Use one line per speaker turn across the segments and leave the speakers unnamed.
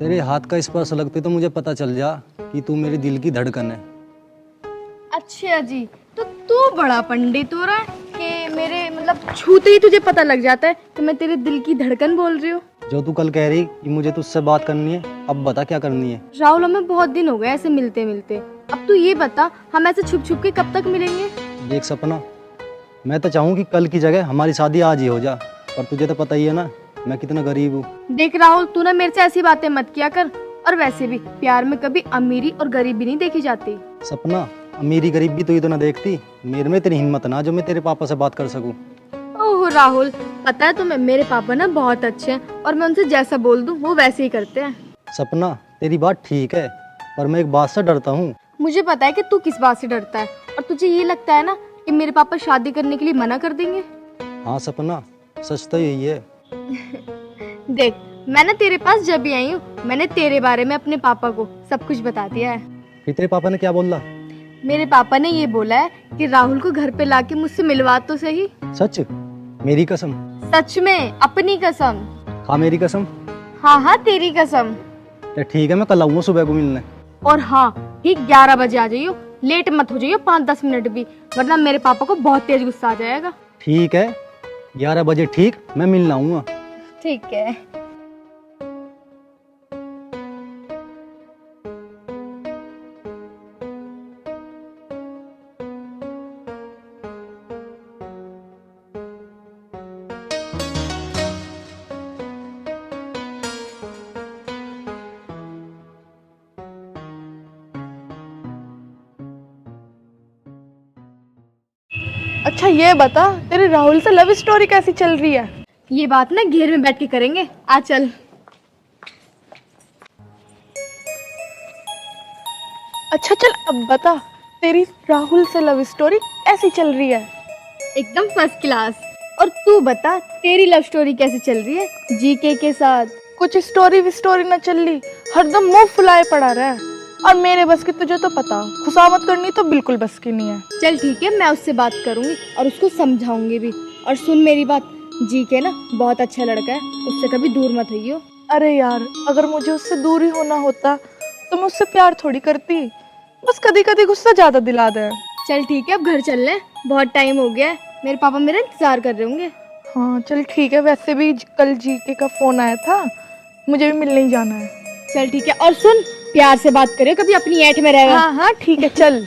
तेरे हाथ का स्पर्श लगते तो मुझे पता चल जा कि तू मेरे दिल की धड़कन है।
अच्छा जी, तो तू बड़ा पंडित हो रहा है कि मेरे मतलब छूते ही तुझे पता लग जाता है कि मैं तेरे दिल की धड़कन बोल रही हूँ।
जो तू कल कह रही कि मुझे तुझसे बात करनी है, अब बता क्या करनी है।
राहुल, हमें बहुत दिन हो गए ऐसे मिलते मिलते। अब तू ये बता, हम ऐसे छुप छुप के कब तक मिलेंगे?
देख सपना, मैं तो चाहूँ कि कल की जगह हमारी शादी आज ही हो जा, पर तुझे तो पता ही है ना मैं कितना गरीब हूँ।
देख राहुल, तू ना मेरे से ऐसी बातें मत किया कर। और वैसे भी प्यार में कभी अमीरी और गरीबी नहीं देखी जाती।
सपना, मेरी गरीबी तो ये तो ना देखती, मेरे में इतनी हिम्मत ना जो मैं तेरे पापा से बात कर सकूं।
ओह राहुल, पता है तुम्हें मेरे पापा ना बहुत अच्छे हैं और मैं उनसे जैसा बोल दूं वो वैसे ही करते हैं।
सपना, तेरी बात ठीक है, पर मैं एक बात से डरता हूँ।
मुझे पता है कि तू किस बात से डरता है, और तुझे ये लगता है ना कि मेरे पापा शादी करने के लिए मना कर देंगे।
हाँ सपना, सच तो यही है।
देख, मैं ना तेरे पास जब भी आई हूँ मैंने तेरे बारे में अपने पापा को सब कुछ बता दिया है।
फिर तेरे पापा ने क्या बोला?
मेरे पापा ने ये बोला है कि राहुल को घर पे लाके मुझसे मिलवा तो सही।
सच? मेरी कसम?
सच में, अपनी कसम।
हाँ मेरी कसम।
हाँ हाँ, तेरी कसम।
तो ठीक है, मैं कल आऊँगा सुबह को मिलने।
और हाँ, ठीक 11 बजे आ जाइयो, लेट मत हो जाइयो 5-10 मिनट भी, वरना मेरे पापा को बहुत तेज गुस्सा आ जाएगा।
ठीक है, 11 बजे ठीक, मैं मिलने आऊँगा।
ठीक है।
अच्छा ये बता, तेरे राहुल से लव स्टोरी कैसी चल रही है?
ये बात ना घेर में बैठ के करेंगे, आ चल।
अच्छा चल अब बता, तेरी राहुल से लव स्टोरी कैसी चल रही है?
एकदम फर्स्ट क्लास। और तू बता, तेरी लव स्टोरी कैसे चल रही है जीके के साथ?
कुछ स्टोरी विस्टोरी न चल रही, हरदम मुंह फुलाए पड़ा रहा है। और मेरे बस की तुझे तो पता, खुशामत करनी तो बिल्कुल बस की नहीं है।
चल ठीक है, मैं उससे बात करूंगी और उसको समझाऊंगी भी। और सुन मेरी बात, जीके ना बहुत अच्छा लड़का है, उससे कभी दूर मत होइयो।
अरे यार, अगर मुझे उससे दूर ही होना होता तो मैं उससे प्यार थोड़ी करती, बस कभी कभी गुस्सा ज्यादा दिला दे।
चल ठीक है, अब घर चल ले, बहुत टाइम हो गया है, मेरे पापा मेरा इंतजार कर रहे होंगे।
हाँ चल ठीक है, वैसे भी कल जीके का फोन आया था, मुझे भी मिलने ही जाना है।
चल ठीक है, और सुन, प्यार से बात करियो, कभी अपनी ऐठ में रहेगा।
हाँ हाँ ठीक है, चल।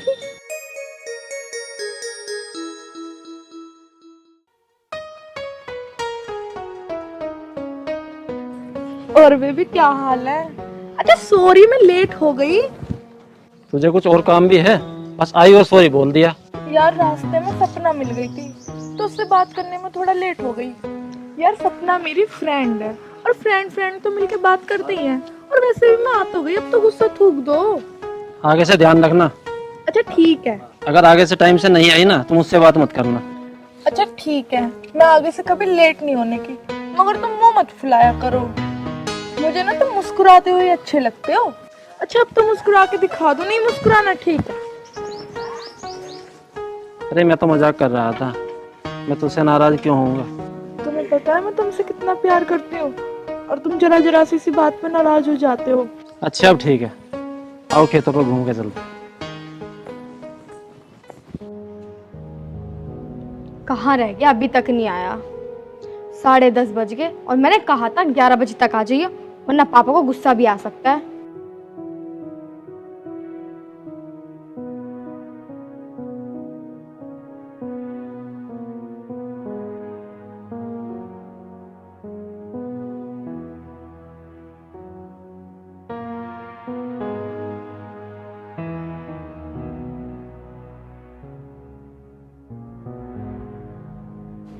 और बेबी क्या हाल है? अच्छा सॉरी मैं लेट हो गई।
तुझे कुछ और काम भी है? बस आई और सॉरी बोल दिया।
यार रास्ते में सपना मिल गई थी, तो उससे बात करने में थोड़ा लेट हो गई। यार सपना मेरी फ्रेंड है, और फ्रेंड फ्रेंड तो मिलके बात करते ही हैं। और वैसे भी मैं आ तो गई, अब तो गुस्सा थूक दो।
आगे से ध्यान रखना,
अच्छा ठीक है।
अगर आगे से टाइम से नहीं आई ना तो मुझसे बात मत करना।
अच्छा ठीक है, मैं आगे से कभी लेट नहीं होने की, मगर तुम मुंह मत फुलाया करो। मुझे ना तुम मुस्कुराते हुए अच्छे लगते हो। अच्छा अब तो मुस्कुरा के दिखा दो, नहीं मुस्कुराना, ठीक है?
अरे मैं तो मजाक कर रहा था, मैं तुझसे नाराज क्यों होऊंगा?
तुम्हें पता है मैं तुमसे कितना प्यार करती हूँ, और तुम जरा जरा सी बात पे नाराज हो जाते हो।
अच्छा अब ठीक है, आओ खेतों पर घूम के चलते।
कहाँ रह गया, अभी तक नहीं आया? 10:30 बज गए, और मैंने कहा था 11 बजे तक आ जाइए, वरना पापा को गुस्सा भी आ सकता है।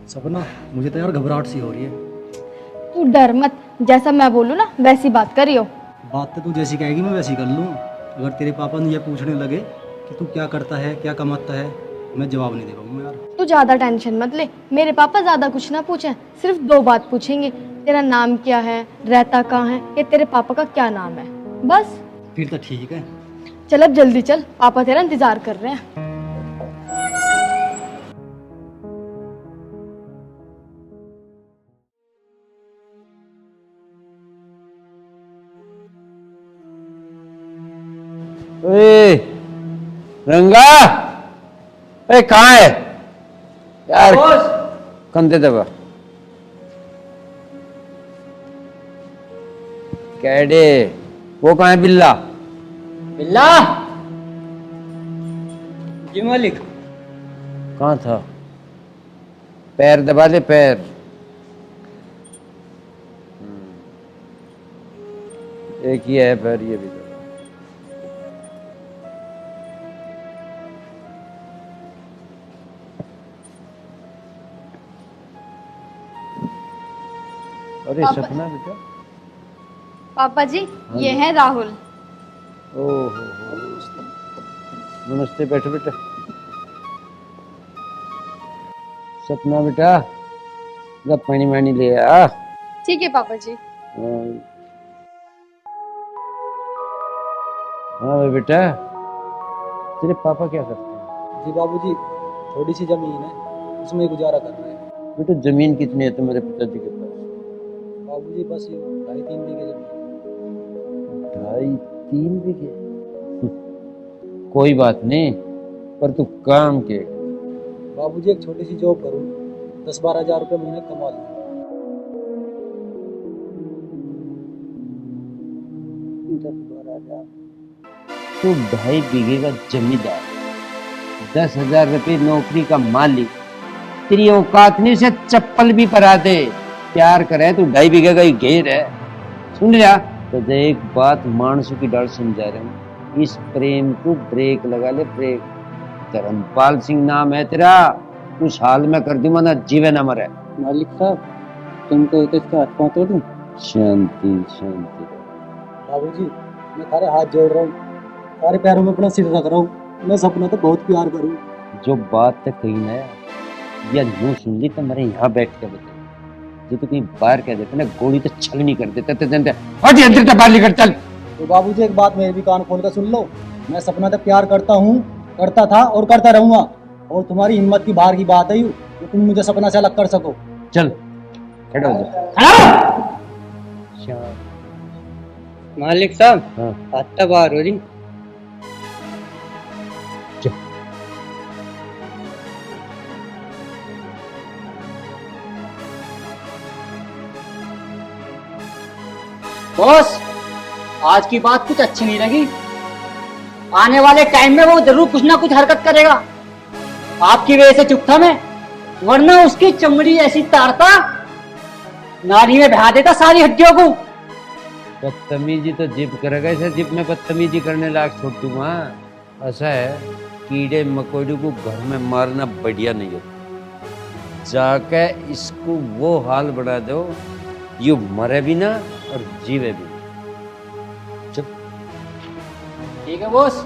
सपना, मुझे तो यार घबराहट सी हो रही है।
तू डर मत, जैसा मैं बोलूँ ना वैसी बात करियो।
बात तो तू जैसी कहेगी मैं वैसी कर लूँ। अगर तेरे पापा ने ये पूछने लगे कि तू क्या करता है, क्या कमाता है, मैं जवाब नहीं दे पाऊंगा यार।
तू ज्यादा टेंशन मत ले, मेरे पापा ज्यादा कुछ ना पूछे, सिर्फ 2 बात पूछेंगे, तेरा नाम क्या है, रहता कहाँ है, या तेरे पापा का क्या नाम है, बस।
फिर तो ठीक है।
चल अब जल्दी चल, पापा तेरा इंतजार कर रहे हैं।
ओए रंगा, ए कहाँ है यार? कंधे दबा कैडे, वो कहाँ है बिल्ला?
बिल्ला जी मालिक।
कहाँ था? पैर दबा ले पैर। एक ही है पैर, ये भी दबा। अरे सपना बेटा।
पापा जी ये है राहुल।
ओहो, नमस्ते, बैठो बेटा। सपना बेटा, जब पानी वानी ले आ।
ठीक है पापा जी।
हाँ भाई बेटा, तेरे पापा क्या करते हैं?
जी बाबूजी, थोड़ी सी जमीन है, उसमें गुजारा कर रहे हैं।
बेटा जमीन कितनी है तुम्हारे पिताजी के पास?
बाबूजी बस 2.5-3 बीघे जमीन।
2.5-3 बीघे? कोई बात नहीं, पर तू काम के।
बाबूजी एक छोटी सी जॉब करूँ, 10-12 हज़ार रुपये महीने कमा लूँ।
10-12 हज़ार? तू 2.5 बीघे का जमींदार, 10,000 रुपये नौकरी का मालिक, तेरी औकात नहीं से चप्पल भी परा दे। प्यार करे तू 2.5 बीघे का ही घेर है। सुन लिया तो एक बात मानसू की डाल समझा रहा हूँ, इस प्रेम को ब्रेक लगा ले, ब्रेक। धर्मपाल सिंह नाम है तेरा, उस हाल में कर दूंगा ना जीवे ना मरे।
मालिक साहब तुमको तो इसका हाथ पांव तोड़ दूं।
शांति शांति।
बाबूजी मैं थारे हाथ जोड़ रहा हूँ, थारे पैरों में अपना सिर रख रहा हूँ। मैं सपना तो बहुत प्यार करूँ।
जो बात तक कही ना या यूं सुन ली तो मेरे यहाँ बैठ के बता, जो तो कहीं बाहर कह देते ना गोली तो छलनी कर देते। अंदर बाहर निकल चल।
तो बाबूजी एक बात मेरी भी कान खोल कर सुन लो, मैं सपना तो प्यार करता हूँ, करता था और करता रहूंगा। और तुम्हारी हिम्मत की बाहर की बात है कि तुम मुझे सपना से अलग कर सको।
चल खड़ा हो जा।
मालिक साहब
हाँ।
हाथ बाहर हो रही। बॉस आज की बात कुछ अच्छी नहीं लगी, आने वाले टाइम में वो जरूर कुछ ना कुछ हरकत करेगा। आपकी वजह से चुप था मैं, वरना उसकी चमड़ी ऐसी तारता नाली में बहा देता सारी हड्डियों को।
बदतमीजी तो जिप करेगा, इसे जिप में बदतमीजी करने लायक छोड़ दूंगा। ऐसा है, कीड़े मकोड़े को घर में मारना बढ़िया नहीं होता। जाके इसको वो हाल बढ़ा दो, यू मरे भी ना और जीवे भी। चुप।
ठीक है बॉस।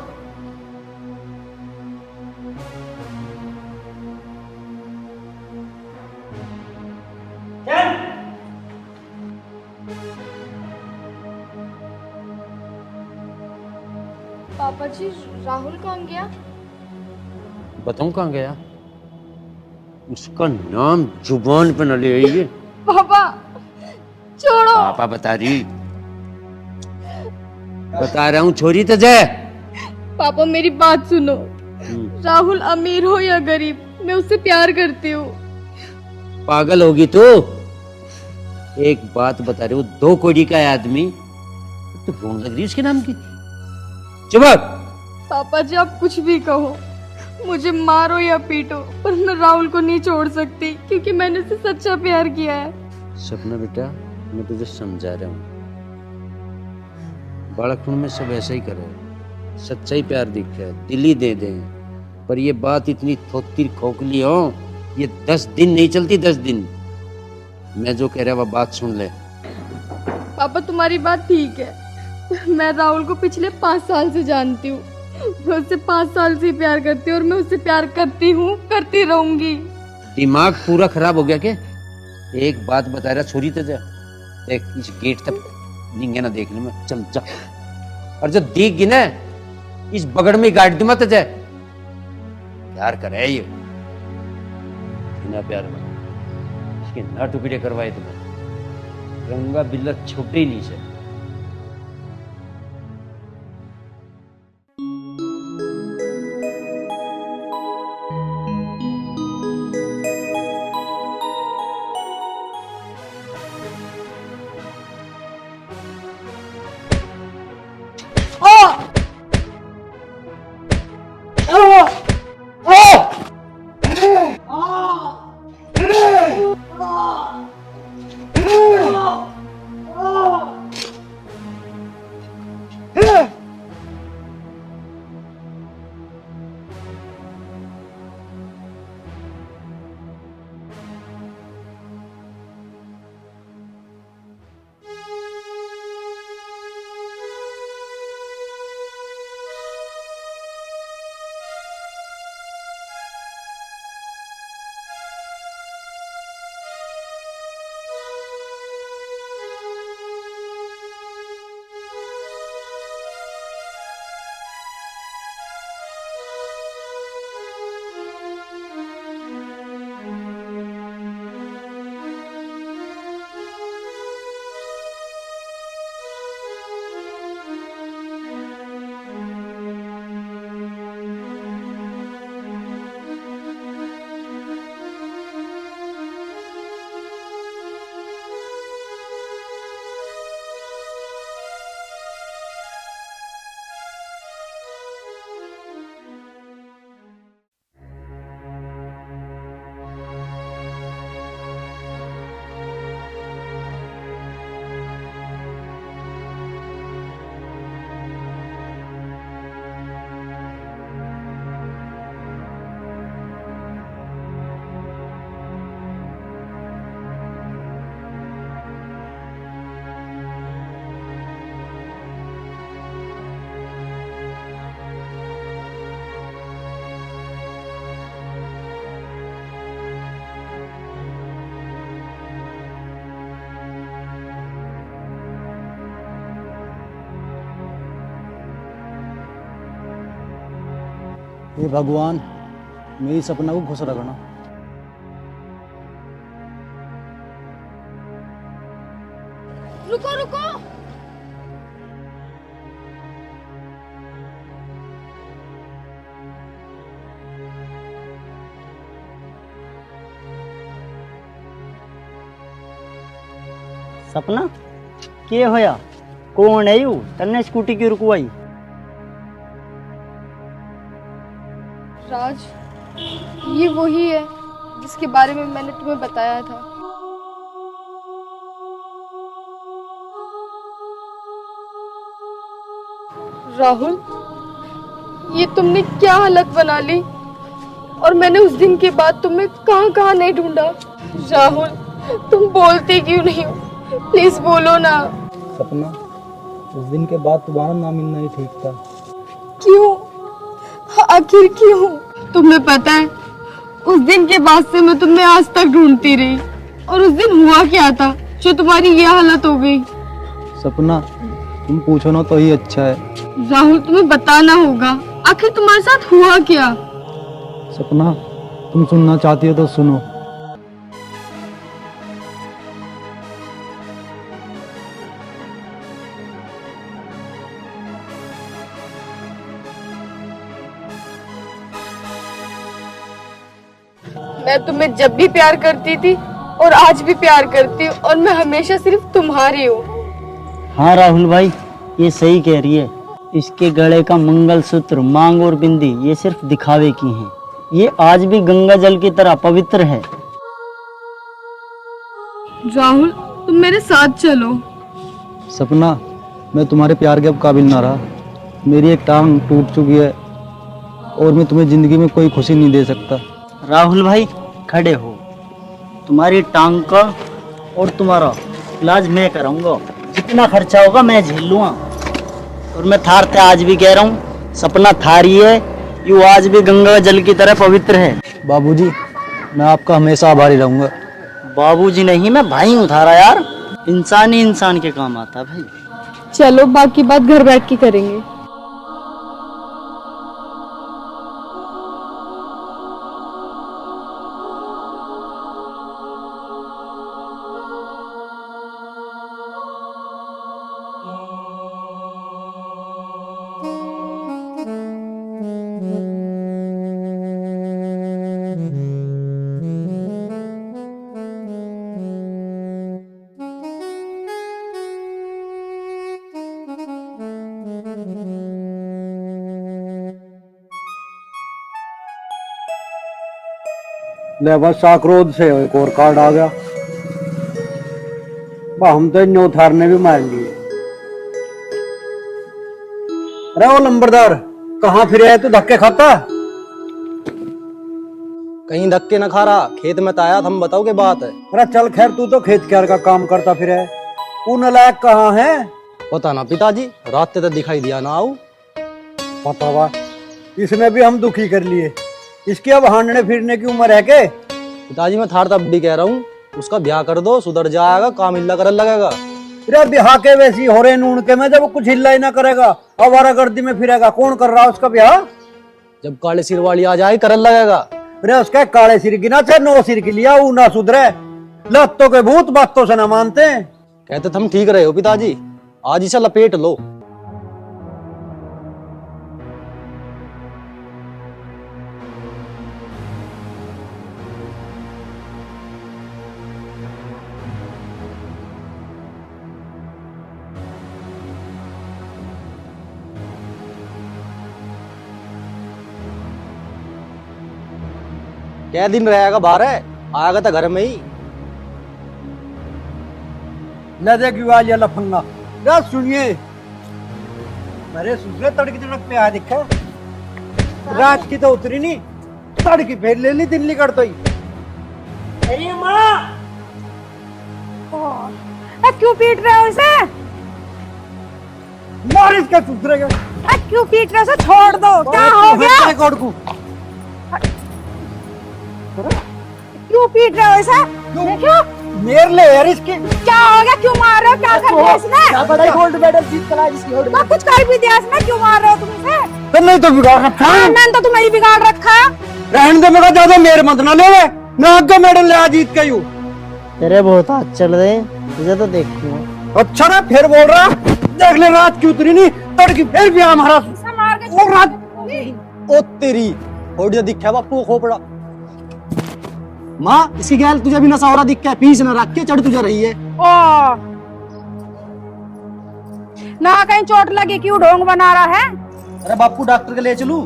पापा जी राहुल कहाँ गया?
बताऊं कहाँ गया? उसका नाम जुबान पे न ले आइए।
पापा छोड़ो।
पापा बता रही, बता रहा हूँ, छोरी तो जय।
पापा मेरी बात सुनो, राहुल अमीर हो या गरीब मैं उससे प्यार करती हूँ।
पागल होगी तू? एक बात बता रही हूँ, 2 कोड़ी का है आदमी, तो रोन लग रही उसके नाम की। चुप।
पापा जी आप कुछ भी कहो, मुझे मारो या पीटो, पर मैं राहुल को नहीं छोड़ सकती क्योंकि मैंने उससे सच्चा प्यार किया है।
सपना बेटा मैं तुझे समझा रहा हूँ, बालकपन में सब ऐसा ही करे, सच्चा ही प्यार दिख रहा है, दिल ही दे दे। पर ये बात इतनी थोती खोखली हो, ये 10 दिन नहीं चलती, 10 दिन। मैं जो कह रहा वह बात सुन ले।
पापा तुम्हारी बात ठीक है, मैं राहुल को पिछले 5 साल से जानती हूँ, मैं उससे 5 साल से प्यार करती हूँ और मैं उससे प्यार करती हूँ, करती रहूंगी।
दिमाग पूरा खराब हो गया क्या? एक बात बता रहा, छोरी तो जा, देख इस गेट तक निंगे ना देख ले मैं, चल जा। और जब देख गई ना इस बगड़ में गाड़ दूंगा तो जा। प्यार करे ये बिना प्यार में, इसके ना टुकड़े करवाए तुम्हें, रंगा बिल्ला छुपे ही नहीं से।
हे भगवान, मेरी सपना को खुश रखना।
रुको रुको।
सपना के होया? कौन है यू? तन्ने स्कूटी क्यों रुकवाई?
राज, ये वही है जिसके बारे में मैंने तुम्हें बताया था। राहुल, ये तुमने क्या हालत बना ली, और मैंने उस दिन के बाद तुम्हें कहाँ कहाँ नहीं ढूंढा। राहुल, तुम बोलते क्यों नहीं हो? प्लीज बोलो ना।
सपना, उस दिन के बाद तुम्हारा ना मिलना ही ठीक था।
क्यों? आखिर क्यों? तुम्हें पता है, उस दिन के बाद से मैं तुम्हें आज तक ढूंढती रही, और उस दिन हुआ क्या था जो तुम्हारी ये हालत हो गई?
सपना, तुम पूछो ना तो ही अच्छा है।
राहुल, तुम्हें बताना होगा, आखिर तुम्हारे साथ हुआ क्या?
सपना, तुम सुनना चाहती हो तो सुनो।
मैं तुम्हें जब भी प्यार करती थी और आज भी प्यार करती हूँ, और मैं हमेशा सिर्फ तुम्हारी हूँ।
हाँ राहुल भाई, ये सही कह रही है। इसके गले का मंगलसूत्र, मांग और बिंदी ये सिर्फ दिखावे की हैं। ये आज भी गंगा जल की तरह पवित्र है।
राहुल, तुम मेरे साथ चलो।
सपना, मैं तुम्हारे प्यार के अब काबिल ना रहा। मेरी एक टांग टूट चुकी है और मैं तुम्हें जिंदगी में कोई खुशी नहीं दे सकता।
राहुल भाई खड़े हो, तुम्हारी टांग का और तुम्हारा इलाज मैं कराऊंगा। जितना खर्चा होगा मैं झेल लूंगा। और मैं थारते आज भी कह रहा हूँ, सपना थारी है, यू आज भी गंगा जल की तरह पवित्र है।
बाबूजी, मैं आपका हमेशा आभारी रहूंगा।
बाबूजी नहीं, मैं भाई हूँ थारा यार। इंसान ही इंसान के काम आता है भाई।
चलो, बाकी बात घर बैठ के करेंगे।
ले बस साकरोद से एक और कार्ड आ गया। बा हम तो इन उथारने भी मार लिए। अरे वो नंबरदार, कहाँ फिरे है तू? धक्के खाता?
कहीं धक्के न खा रहा, खेत में ताया था। हम बताओ क्या बात है?
अरे चल खैर, तू तो खेत क्यार का काम करता फिरे। तू नलायक कहाँ है?
पता ना पिताजी, रात ते तो दिखाई दिया ना आऊ।
पता बा, इसने भी हम दुखी कर लिए। इसकी अब हांडने फिरने की उम्र है के?
पिताजी, मैं थार तब भी कह रहा हूँ, उसका ब्याह कर दो, सुधर जाएगा, काम हिल्ला करने लगेगा।
अरे ब्याह के वैसी हो रहे नून के में, जब कुछ हिल्ला ही ना करेगा, आवारागर्दी में फिरेगा। कौन कर रहा है उसका ब्याह?
जब काले सिर वाली आ जाए करने लगेगा।
अरे उसका काले सिर की ना चाहे नो सिर की लिया, वो ना सुधरे। लत्तों के भूत बातों से ना मानते।
कहते तुम ठीक रहे हो पिताजी, आज इसे लपेट लो। क्या दिन रहेगा बाहर है, आएगा तो घर में ही।
ले देख युवा लफंगा। क्या सुनिए, मेरे सुसरे तड़की तड़क पे आ दिखा। रात की तो उतरी नहीं, तड़की फिर ले ली दिल्ली कर तो ही। अरे माँ,
क्यों पीट रहे हो इसे?
मार इसके सुसरे के।
क्यों पीट रहे हो? इसे छोड़ दो। क्या हो गया?
को
क्यों पीट रहे हो इसे? देखो
मेर ले यार इसके।
क्या हो गया, क्यों मार रहे हो, क्या कर दिया इसने?
क्या बड़ा गोल्ड मेडल जीत कर आया जिसकी होड़
तो कुछ कर भी दिया इसने, क्यों मार रहे हो तुम इसे?
तो नहीं तो बिगाड़ रखा है।
हाँ, मैंने तो तुम्हारी बिगाड़ रखा है।
रहने दे, मेरा ज्यादा मेर मत ना ले, मैं आगे मेडल ले आ जीत के यूं।
तेरे बहुत हाथ चल रहे हैं, तुझे तो देखूंगा।
अच्छा ना फिर बोल रहा, देख ले रात की उतरी नहीं, तड़की फिर भी हमारा
मार के
और रात
ओ तेरी होड़िया दिखा बापू खोपड़ा। माँ इसकी गैल तुझे भी नशा हो रहा दिख पीस न रख के चढ़ तुझे रही है।
ओ ना कहीं चोट लगी, क्यों ढोंग बना रहा है?
अरे बापू डॉक्टर के ले चलूं?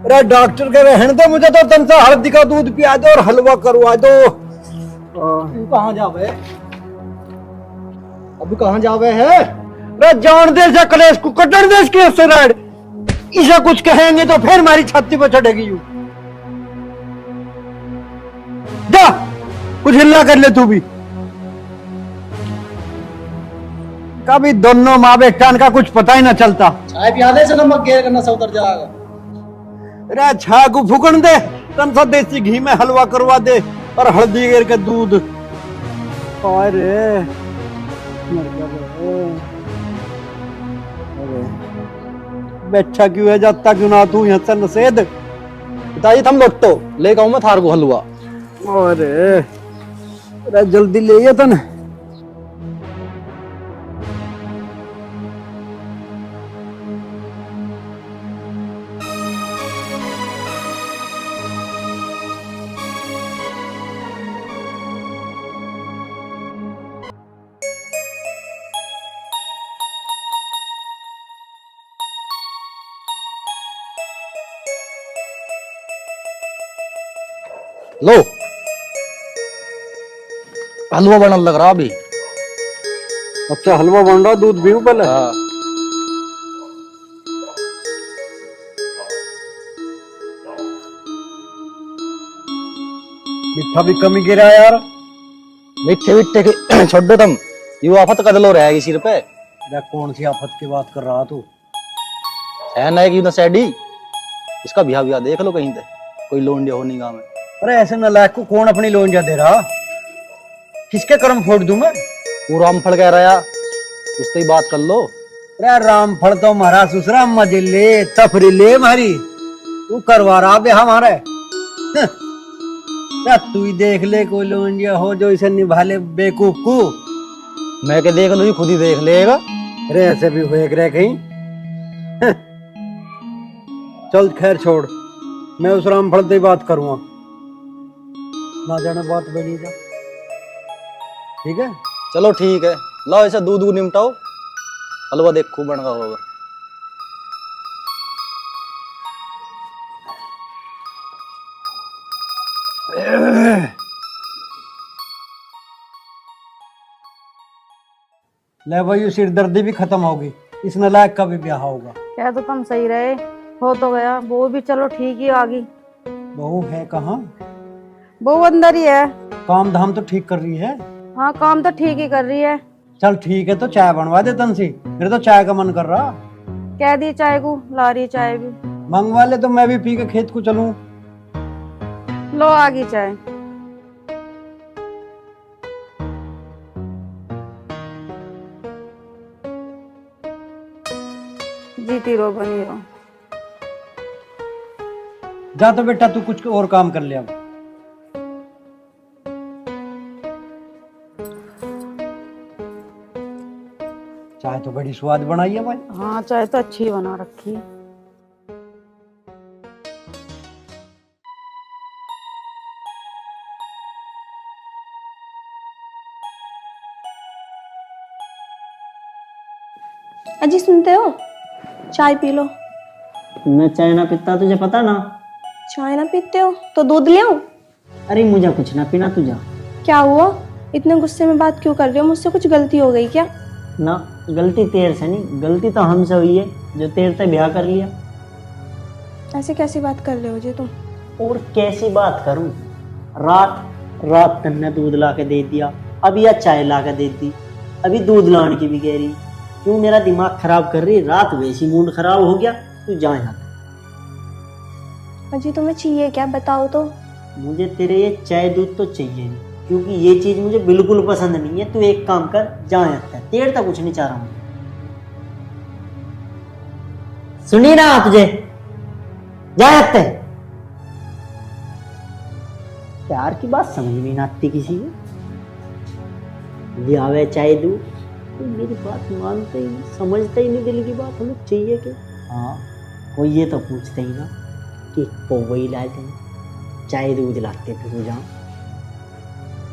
अरे डॉक्टर के रहने दो, मुझे तो तन सा हल्दी का दूध पिया दो और हलवा करवा दो।
तू कहाँ जावे? अभी कहाँ जावे है?
अरे जान दे से कलेश को कटर दे इसके उससे राड। इसे कुछ कहेंगे तो फिर हमारी छाती पर चढ़ेगी यूं। जा कुछ हिल्ला कर ले तू भी। कभी दोनों माँ बेटा का कुछ पता ही ना चलता।
चाय पिया दे से नमक गेर करना सब उतर जाएगा।
अरे छा को फूकन दे, तन सा देसी घी में हलवा करवा दे और हल्दी गिर के दूध। अरे बैठा क्यों है, जाता क्यों ना तू यहाँ से नसेद?
पिताजी थम लौटो ले आऊं मैं थार को हलवा।
अरे जल्दी ले ये तन।
लो हलवा बनने लग रहा अभी।
अच्छा हलवा बन रहा, दूध भी पहले।
हाँ।
मिठा भी कमी गिरा यार।
मिठे मिठे के छोड़ दो तुम, ये आफत कदलो रहेगी सिर पे।
अरे कौन सी आफत की बात कर रहा तू?
है ना एक सैडी, इसका बिहा बिहा देख लो कहीं पे, कोई लोंडिया हो नहीं गाँव में।
अरे ऐसे नलायक को कौन अपनी लोंजा दे रहा? किसके कर्म फोड़ दूं मैं?
वो रामफल कह रहा उससे ही बात कर लो।
अरे रामफल तो हमारा ससुरा मजे ले तफरी ले मारी, तू करवा रहा बे हमारे। तू ही देख ले कोई लोंजिया हो जो इसे निभा ले बेवकूफ को।
मैं के देख लो, खुद ही देख लेगा।
अरे ऐसे भी हुए रहे कहीं। चल खैर छोड़, मैं उस रामफल से बात करूंगा, ना जाने बात बनी जा। ठीक है
चलो ठीक है, लाओ ऐसा दूध निमटाओ, हलवा देखो बन रहा होगा।
ले भाई सिर दर्दी भी खत्म होगी, इस नलायक का भी ब्याह होगा।
क्या तो तुम सही रहे, हो तो गया। वो भी चलो ठीक ही आ गई।
बहू है कहाँ?
वो अंदर ही है।
काम धाम तो ठीक कर रही है?
हाँ काम तो ठीक ही कर रही है।
चल ठीक है, तो चाय बनवा दे तनसी, मेरे तो चाय का मन कर रहा।
कह दी चाय को, ला रही चाय भी।
मंगवा ले तो मैं भी पी के खेत को चलूं।
लो आ गई चाय। जीती रहो बनी रहो।
जा तो बेटा तू कुछ और काम कर ले अब। चाय तो बड़ी स्वाद बनाई है भाई।
हाँ चाय तो अच्छी बना रखी है।
अजी सुनते हो, चाय पी लो।
मैं चाय ना पीता, तुझे पता ना।
चाय ना पीते हो तो दूध ले आऊं?
अरे मुझे कुछ ना पीना, तुझा।
क्या हुआ, इतने गुस्से में बात क्यों कर रहे हो? मुझसे कुछ गलती हो गई क्या?
ना गलती तेरे से नहीं, गलती तो हमसे हुई है जो तेरे से ब्याह कर लिया।
ऐसे कैसी बात कर रहे हो जी तुम?
और कैसी बात करूं? रात तन्ने दूध ला के दे दिया, अभी यह चाय ला के दे दी, अभी दूध लाने की भी कह रही। क्यों मेरा दिमाग खराब कर रही? रात वैसी मूड खराब हो गया। तू जा यहाँ।
अजी तुम्हें चाहिए क्या, बताओ तो।
मुझे तेरे ये चाय दूध तो चाहिए नहीं, क्योंकि ये चीज मुझे बिल्कुल पसंद नहीं है। तू एक काम कर, जा आता है, तेरे तक कुछ नहीं चाह रहा हूं। सुनी ना तुझे, जा आता है। प्यार की बात समझ में नहीं आती किसी को। लियावे चाहे दू, तो मेरी बात मानते ही नहीं, समझते ही नहीं दिल की बात। हमें चाहिए कि हाँ, कोई ये तो पूछते ही ना कि पोवई लाए थे, चाय दूध लाते थे तो जाऊँ,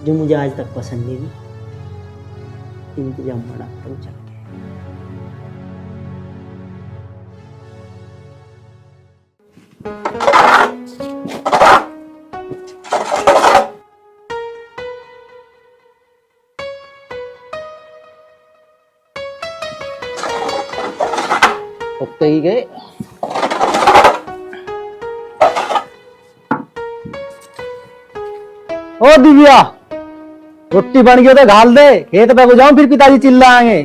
जो मुझे आज तक पसंद नहीं थी। इंतजाम बड़ा तो चल के
अब ही गए।
ओ दिव्या, रोटी बन गई तो घाल दे, खेत पे को जाऊं फिर पिताजी चिल्लाएंगे।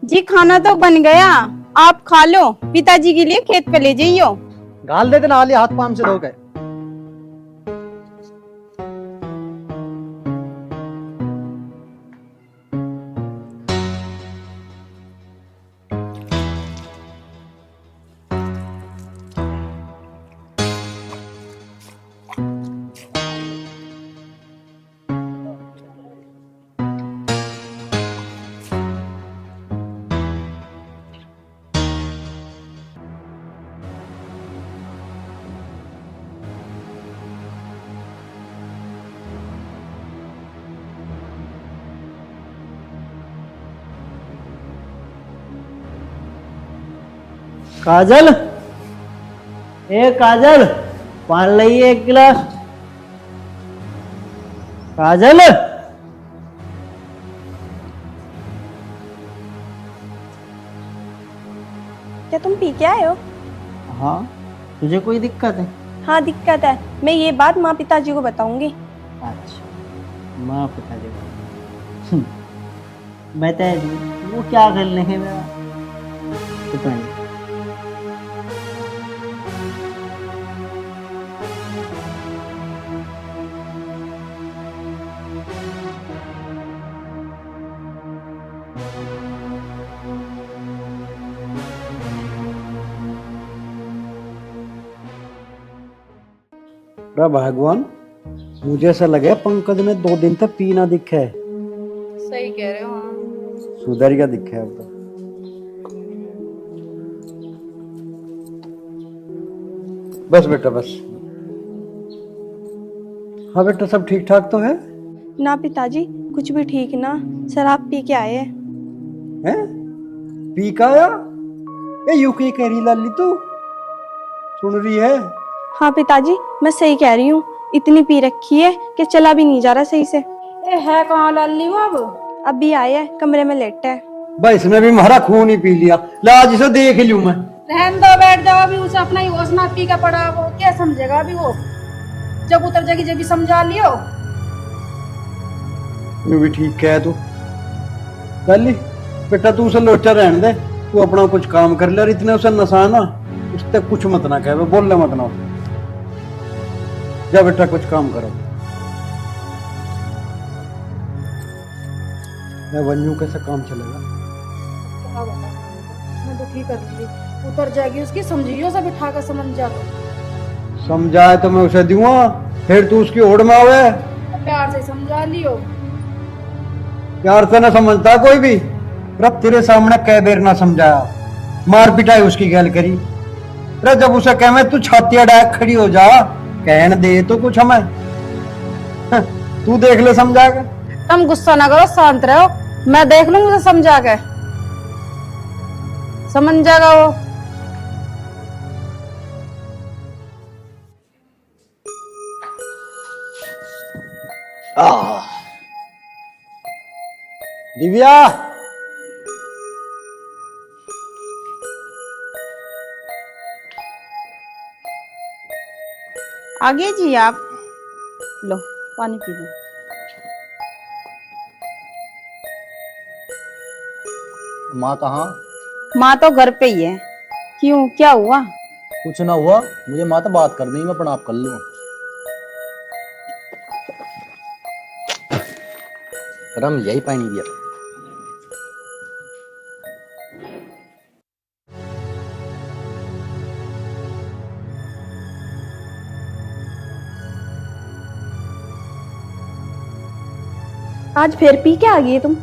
जी खाना तो बन गया, आप खा लो, पिताजी के लिए खेत पे ले जाइयो।
घाल देते ना, हाथ पाम से धो के।
काजल, ए काजल, पानी लाइए एक गिलास। काजल,
क्या तुम पी के आए हो?
हाँ, तुझे कोई दिक्कत है?
हाँ दिक्कत है, मैं ये बात माँ पिताजी को बताऊंगी।
अच्छा, माँ पिताजी को बता दी, वो क्या कर लेंगे मेरा पता नहीं।
भगवान, मुझे ऐसा लगे पंकज ने 2 दिन तक पी ना दिखे।
सही कह रहे हो। हाँ,
सुधर गया दिखे अब तो। बस बेटा बस। हाँ बेटा, सब ठीक ठाक तो है?
ना पिताजी, कुछ भी ठीक ना, शराब पी के आए हैं।
हैं? पी का आया? ये यू की कह रही लाली तू? सुन रही है?
हाँ पिताजी, मैं सही कह रही हूँ, इतनी पी रखी है कि चला भी नहीं जा रहा सही से।
ए है कहाँ लाली वो? अब
अभी आए है, कमरे में लेटा है।
भाई इसने भी हमारा खून ही पी लिया। ला आज इसे देख लूं मैं।
रहन दो, बैठ जाओ, अभी उसे अपना ही होश ना पी का पड़ा, वो क्या समझेगा अभी वो? जब उतर जाएगी जब भी समझा लियो।
यू भी ठीक है तू। लाली बेटा, तू उसे लोचा रहने दे, तू अपना कुछ काम कर ले। और इतने उसे नशा ना, उससे कुछ मत ना कहे, बोल ले मत ना। जा बेटा, कुछ काम करो। मैं वन्यू कैसे काम चलेगा?
क्या बता, मैं तो ठीक कर ली, उतर जाएगी उसकी, समझियो सब बिठा कर समझ जा।
समझाए तो मैं उसे दूंगा, फिर तू उसकी ओर में आवे।
प्यार से समझा लियो।
प्यार से ना समझता कोई भी। रब तेरे सामने कई देर ना समझाया, मार पिटाई उसकी गैल करी। अरे जब उसे कह मैं तू छाती अड़ाक खड़ी हो जा, कहन दे तो कुछ हमें। तू देख ले समझा के।
तुम गुस्सा ना करो, शांत रहो, मैं देख लूंगी उसे समझा के, समझ जाएगा वो।
दिव्या,
आगे जी आप लो पानी पी लो।
माँ कहाँ?
माँ तो घर पे ही है। क्यों, क्या हुआ?
कुछ ना हुआ, मुझे माँ तो बात करनी है, मैं प्रणाम कर लूँ। रम यही पानी दिया।
आज फिर पी के आ गई तुम?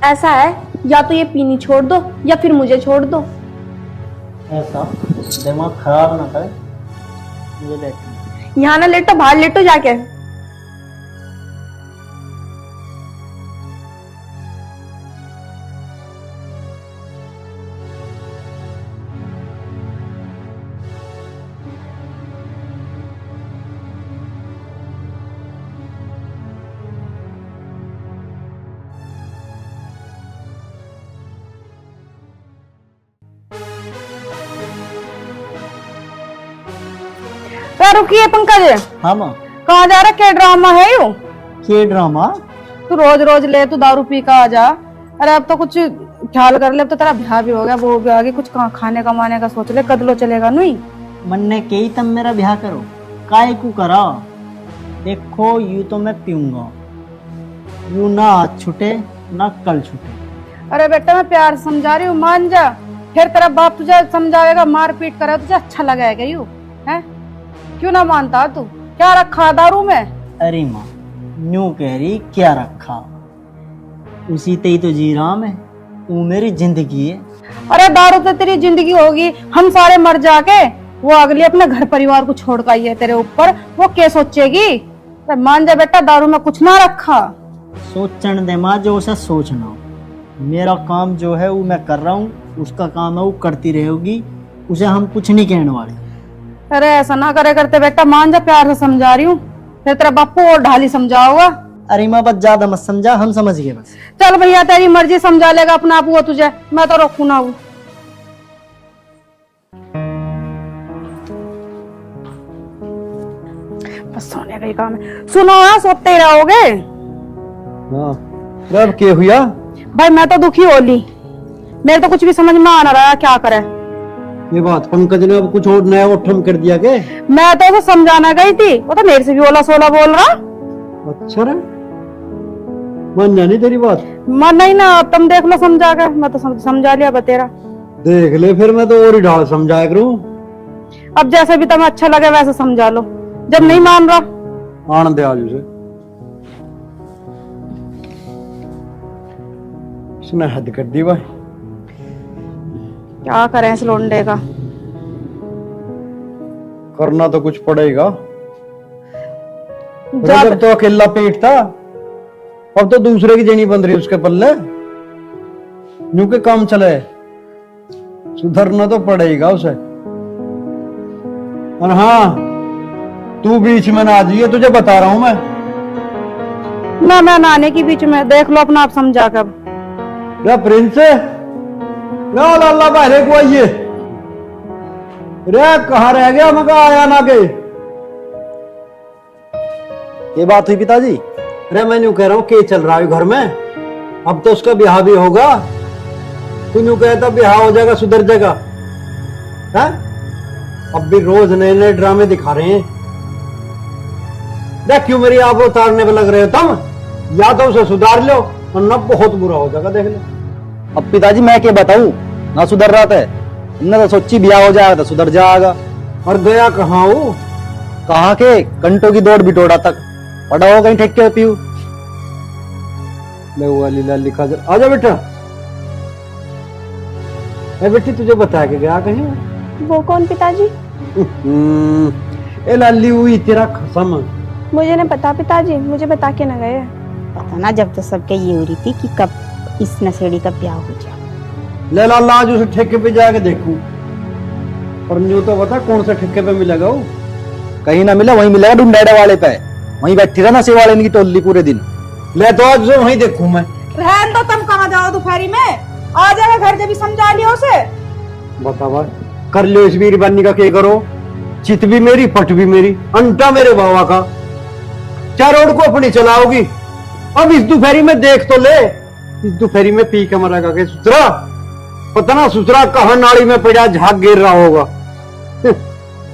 ऐसा है, या तो ये पीनी छोड़ दो या फिर मुझे छोड़ दो।
ऐसा दिमाग खराब ना करे, मुझे बैठ।
यहाँ ना लेटो, बाहर लेटो जाके। रुकिए पंकज,
हाँ माँ।
कहाँ जा रहा? क्या ड्रामा है यू?
के ड्रामा?
तू रोज रोज ले, तू दारू पी का आ जा। अरे अब तो कुछ ख्याल कर ले, अब तो तेरा ब्याह भी हो गया, वो भी आ गई, कुछ खाने कमाने का सोच ले, कदलो चलेगा नहीं।
मन ने कही तब मेरा ब्याह करो, काय को करा। देखो यू तो मैं पीऊंगा, यू ना आज छूटे ना कल छूटे।
अरे बेटा मैं प्यार से समझा रही हूँ, मान जा। फिर तेरा बाप तुझे समझाएगा, मार पीट करे तुझे अच्छा लगेगा यू है? क्यों ना मानता तू? क्या रखा दारू में?
अरे माँ न्यू कह रही क्या रखा, उसी ते ही तो जी रहा मैं, वो मेरी जिंदगी है।
अरे दारू तो तेरी जिंदगी होगी, हम सारे मर जाके वो अगली अपने घर परिवार को छोड़ कर आई है तेरे ऊपर, वो क्या सोचेगी? अरे मान जा बेटा, दारू में कुछ ना रखा।
सोचन दे माँ जो उसे सोचना, मेरा काम जो है वो मैं कर रहा हूँ, उसका काम है वो करती रहेगी, उसे हम कुछ नहीं कहने वाले।
अरे ऐसा ना करे करते बेटा, मान जा, प्यार से समझा रही हूँ, फिर तेरा बापू और ढाली समझाओगा।
अरे माँ बस ज्यादा मत समझा, हम समझ गए बस।
चल भैया तेरी मर्जी, समझा लेगा अपना आप वो तुझे, मैं तो रोकू ना हूँ। बस सोने का ही काम है। सुनो हाँ, सोते ही रहोगे?
हाँ अब क्या हुआ?
भाई मैं तो दुखी हो ली, मेरे तो कुछ भी समझ में आ ना रहा क्या करे।
ये बात पंकज ने अब कुछ और नया उठम कर दिया के?
मैं तो उसे समझाना गई थी, वो तो मेरे से भी ओला सोला बोल रहा।
अच्छा रे, मान जानी तेरी बात?
मन नहीं ना, तुम देख लो समझा कर, मैं तो समझा लिया बतेरा।
देख ले फिर, मैं तो और ही ढाल समझाया करूं।
अब जैसे भी तुम्हें अच्छा लगे वैसे समझा लो, जब नहीं मान रहा
आनंद आज उसे उसने हद कर दी भाई।
क्या करें इस लोंडे का?
करना तो कुछ पड़ेगा। जब तो अकेला पेट था, अब तो दूसरे की जेनी बन रही उसके पल्ले, यूं के काम चले, सुधरना तो पड़ेगा उसे। और हाँ तू बीच में ना आ जाइए, तुझे बता रहा हूं मैं।
मैं नाने की बीच में, देख लो अपना आप समझा कर।
प्रिंस लाला बाहरे को आइए रे, कहाँ रह गया? मैं कहा आया ना गए।
ये बात हुई पिताजी?
अरे मैं यूं कह रहा हूँ क्या चल रहा है घर में? अब तो उसका ब्याह भी होगा, तू यूं कहता ब्याह हो जाएगा सुधर जाएगा है? अब भी रोज नए नए ड्रामे दिखा रहे हैं। देख क्यों मेरी आप उतारने पे लग रहे हो तुम? या तो उसे सुधार लो वरना बहुत बुरा हो जाएगा, देख लो।
अब पिताजी मैं क्या बताऊं, ना सुधर रहा था, हमने तो सोची ब्याह हो जाएगा तो सुधर जाएगा।
और गया कहाँ वो?
कहाँ के घंटों की दौड़ बिटोड़ा तक पड़ा हो कहीं ठेके पीऊ।
ले हुआ लीला लिखा आजा बेटा। बेटी तुझे बता के गया कहीं?
वो कौन पिताजी?
ए लाली हुई तेरा खसम।
मुझे नहीं पता पिताजी, मुझे बता के न गए।
पता ना, जब तो सबके ये हो रही थी कि कब इस नशेड़ी का ब्याह हो जाए।
ले लाला आज उसे ठेके पे जाके देखूं, पर न्यू तो बता कौन सा ठेके पे मिलेगा वो?
कहीं ना मिला, वहीं मिलेगा डुंडाड़े वाले पे, वहीं बैठी रहना सेवा वाले की टोली पूरे दिन।
ले तो आज जो वहीं देखूं मैं।
रहन दो, तुम कहाँ जाओ दोपहरी में? आ जाएगा घर, जब भी समझा लिया उसे।
बता भाई, कर लो इस वीर बनने का क्या करो? चित भी मेरी पट भी मेरी, अंटा मेरे बाबा का। क्या रोड को अपनी चलाओगी? अब इस दोपहरी में देख तो ले, इस दोपहरी में पी के मरेगा के सुतरा? पता ना सुतरा कहाँ नाली में पड़ा झाग गिर रहा होगा।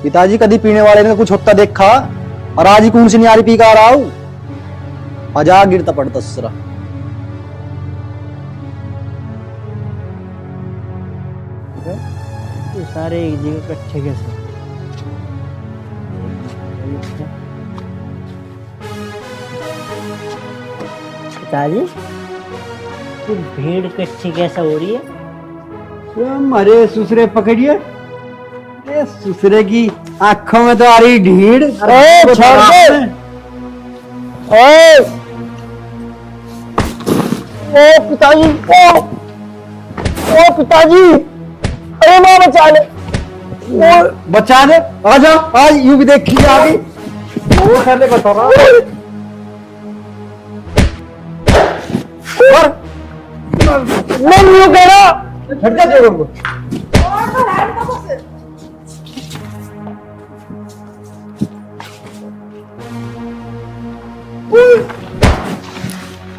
पिताजी कभी पीने वाले ने कुछ होता देखा, और आज ही कौन सी न्यारी पी का आ रहा हूँ? आजा गिरता पड़ता ससुरा।
ये सारे एक जगह इकट्ठे कैसे? पिताजी, ये भीड़ इकट्ठी कैसे हो रही है?
हमारे ससुरे पकड़िए, ये ससुरे की आंखों में तो आ रही ढीड़।
छोड़ दे। ओ पिताजी, ओ पिताजी, अरे माँ बचा ले।
बचा दे, आजा, आज यूं भी देखी आ गई। वो करने को तो
मैं नहीं कह रहा।
हट जा जोरों को।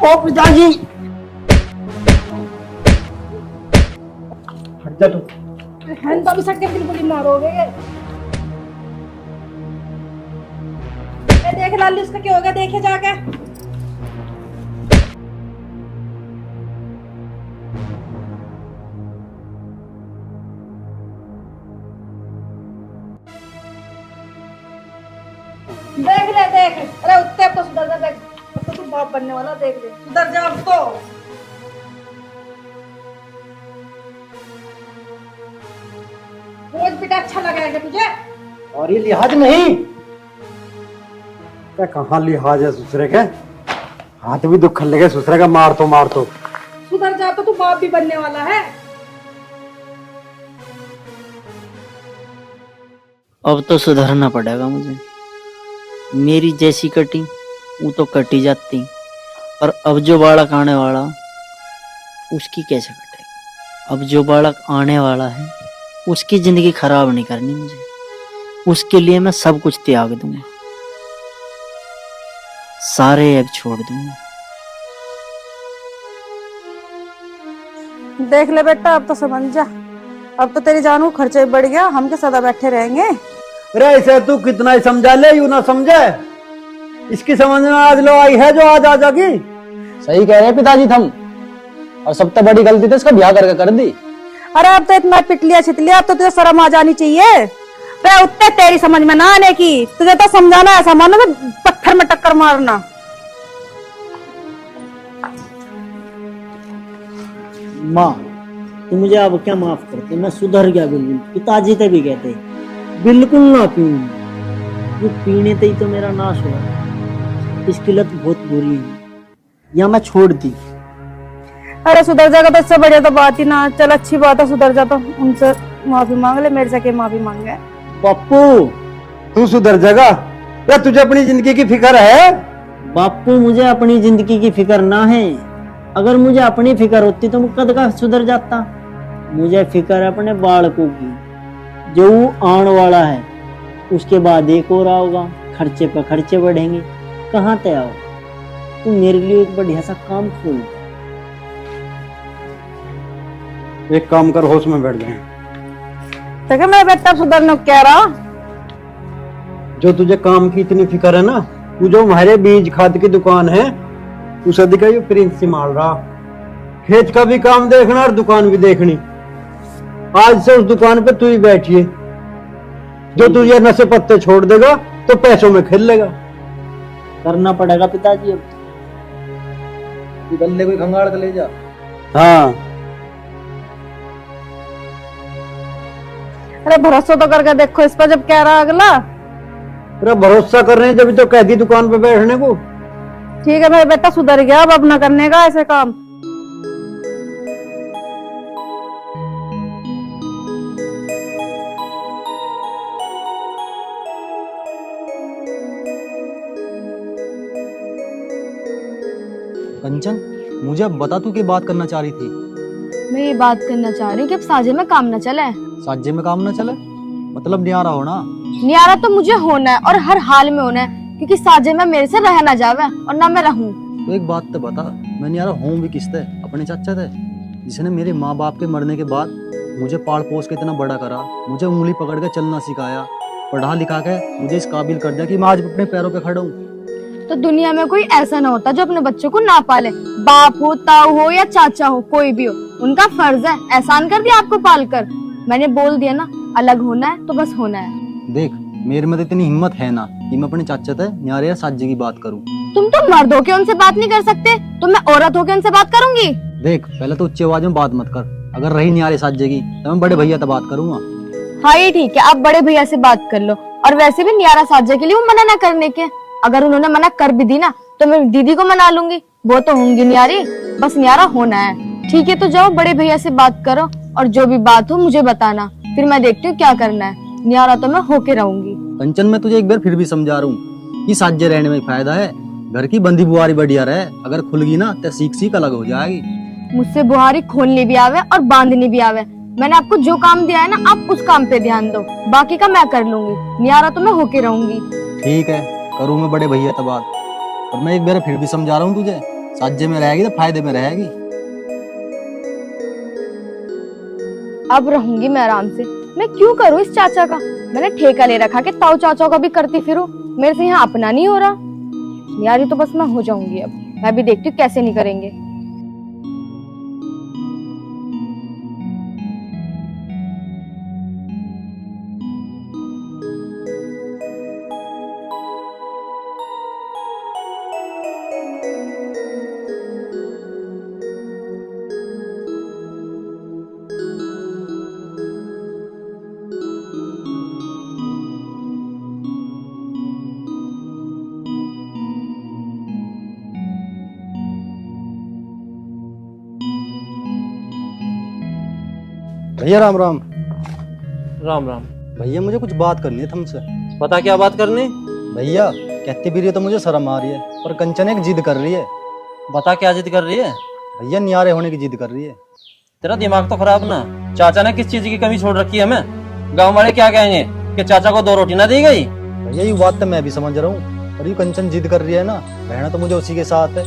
ओ पिताजी,
हट जा तू।
तो अभी सट के बिल्कुल ही मारोगे। देख लाली उसका क्या हो गया, देखे जाके। देख ले देख, अरे उत्ते अब तो सुधर जा, देख अब तो तू बाप बनने वाला, देख ले सुधर जा अब तो। रोज बेटा अच्छा लगा है तुझे?
और ये लिहाज नहीं, क्या कहाँ लिहाज है ससुरे के? हाथ भी दुख लगे ससुरे का, मार तो
सुधर जा, तो तू बाप भी बनने वाला है।
अब तो सुधरना पड़ेगा मुझे। मेरी जैसी कटी वो तो कटी जाती, और अब जो बालक आने वाला उसकी कैसे कटेगी? अब जो बालक आने वाला है उसकी जिंदगी खराब नहीं करनी मुझे। उसके लिए मैं सब कुछ त्याग दूंगा, सारे एग छोड़ दूंगा।
देख ले बेटा, अब तो समझ जा, अब तो तेरी जान को खर्चा भी बढ़ गया, हम क्या सदा बैठे रहेंगे?
अरे ऐसे तू कितना ही समझा ले, यूं ना समझे। इसकी समझ में आज लो आई है जो आज आ जागी।
सही कह रहे हैं पिताजी थम, और सबसे बड़ी गलती तो इसका ब्याह करके कर दी।
अरे अब तो इतना पिट लिया छित लिया, अब तो तुझे शर्म आ जानी चाहिए। उत्ते तेरी समझ में ना आने की, तुझे तो समझाना ऐसा मानो तो पत्थर में टक्कर मारना।
माँ, तू मुझे अब क्या माफ करते? मैं सुधर गया बिल्कुल। पिताजी ते भी कहते बिल्कुल ना पीऊं, ये पीने ते ही तो मेरा नाश हुआ। इसकी लत बहुत बुरी है, या मैं छोड़ दी।
अरे सुधर जाएगा तो इससे बढ़िया तो बात ही ना। चल अच्छी बात है, सुधर जा तो उनसे माफी मांग ले, मेरे से क्या माफी मांगे।
बापू,
तू सुधर जाएगा या तुझे अपनी जिंदगी की फिक्र है?
बापू, मुझे अपनी जिंदगी की फिक्र ना है। अगर मुझे अपनी फिक्र होती तो मैं कद का सुधर जाता। मुझे फिक्र है अपने बालकों की, जो आने वाला है। उसके बाद एक और आओगा, खर्चे पर खर्चे बढ़ेंगे, कहाँ तय आओ? तू मेरे लिए एक बढ़िया सा काम खोल।
एक काम कर, होश में बैठ गए।
तो मैं बेटा सुधरने कह रहा,
जो तुझे काम की इतनी फिक्र है ना, तू जो हमारे बीज खाद की दुकान है उस अधिका ये प्रिंस से मार रहा। खेत का भी काम देखना और दुकान भी देखनी। आज से उस दुकान पे तू ही बैठिए। जो तुझे नशे पत्ते छोड़ देगा तो पैसों में खेल लेगा।
करना पड़ेगा पिताजी। अब
गले कोई खंगाड़ के ले जा।
हाँ,
अरे भरोसा तो करके देखो इस पर, जब कह रहा अगला।
तेरा भरोसा कर रहे हैं जब तो कह दी दुकान पे बैठने को।
ठीक है मेरा बेटा सुधर गया, अब अपना करने का ऐसे काम।
कंचन, मुझे अब बता तू की बात करना चाह रही थी।
मैं ये बात करना चाह रही हूँ कि अब साजे में काम न चले।
साजे में काम ना चले मतलब न्यारा हो ना?
न्यारा तो मुझे होना है और हर हाल में होना है, क्योंकि साजे में मेरे से रह ना जावे और ना मैं रहूं।
तो एक बात तो बता, मैं न्यारा हूँ भी किसते? अपने चाचा थे, जिसने मेरे माँ बाप के मरने के बाद मुझे पाल पोस के इतना बड़ा करा, मुझे उंगली पकड़ के चलना सिखाया, पढ़ा लिखा के मुझे इस काबिल कर दिया कि मैं आज अपने पैरों पे खड़ा हूँ।
तो दुनिया में कोई ऐसा ना होता जो अपने बच्चों को ना पाले। बाप हो, ताऊ हो या चाचा हो, कोई भी हो, उनका फर्ज है। एहसान कर दिया आपको पालकर। मैंने बोल दिया ना, अलग होना है तो बस होना है।
देख, मेरे में तो इतनी हिम्मत है ना कि मैं अपने चाचा से न्यारे या साजे की बात करूं।
तुम तो मर्द होके उनसे बात नहीं कर सकते, तो मैं औरत होके उनसे बात करूंगी?
देख, पहले तो उच्च आवाज में बात मत कर। अगर रही न्यारे साजे की तो मैं बड़े भैया से बात करूंगा।
हाँ ये ठीक है, आप बड़े भैया से बात कर लो। और वैसे भी न्यारा साजे के लिए वो मना ना करने के। अगर उन्होंने मना कर भी दी ना तो मैं दीदी को मना लूंगी, वो तो होंगी न्यारी। बस न्यारा होना है। ठीक है, तो जाओ बड़े भैया से बात करो और जो भी बात हो मुझे बताना, फिर मैं देखती हूँ क्या करना है। न्यारा तो मैं होके रहूंगी।
कंचन, मैं तुझे एक बार फिर भी समझा रहा हूँ कि साजे रहने में फायदा है। घर की बंदी बुआरी बढ़िया रहे, अगर खुल गई ना तो सीख अलग हो जाएगी।
मुझसे बुहारी खोलनी भी आवे और बांधनी भी आवे। मैंने आपको जो काम दिया है ना, आप उस काम पे ध्यान दो, बाकी का मैं कर लूंगी। न्यारा तो मैं होके रहूंगी।
ठीक है, करूँ मैं बड़े भैया से बात। और मैं एक बार फिर भी समझा रहा हूँ तुझे, साजे में रहेगी तो फायदे में रहेगी।
अब रहूंगी मैं आराम से। मैं क्यों करूँ इस चाचा का? मैंने ठेका ले रखा कि ताऊ चाचा का भी करती फिरूं। मेरे से यहाँ अपना नहीं हो रहा। न्यारी तो बस मैं हो जाऊंगी। अब मैं भी देखती हूँ कैसे नहीं करेंगे।
भैया राम राम।
राम राम।
भैया मुझे कुछ बात करनी है तुमसे।
बता क्या बात करनी?
भैया कहती भी रही है तो मुझे शर्म आ रही है, पर कंचन एक जिद कर रही है।
बता क्या जिद कर रही है?
भैया न्यारे होने की जिद कर रही है।
तेरा दिमाग तो खराब ना। चाचा ने किस चीज की कमी छोड़ रखी है हमें? गांव वाले क्या कहेंगे कि चाचा को 2 रोटी ना दी गई?
भैया ये बात तो मैं भी समझ रहा हूँ, पर ये कंचन जिद कर रही है ना, रहना तो मुझे उसी के साथ है।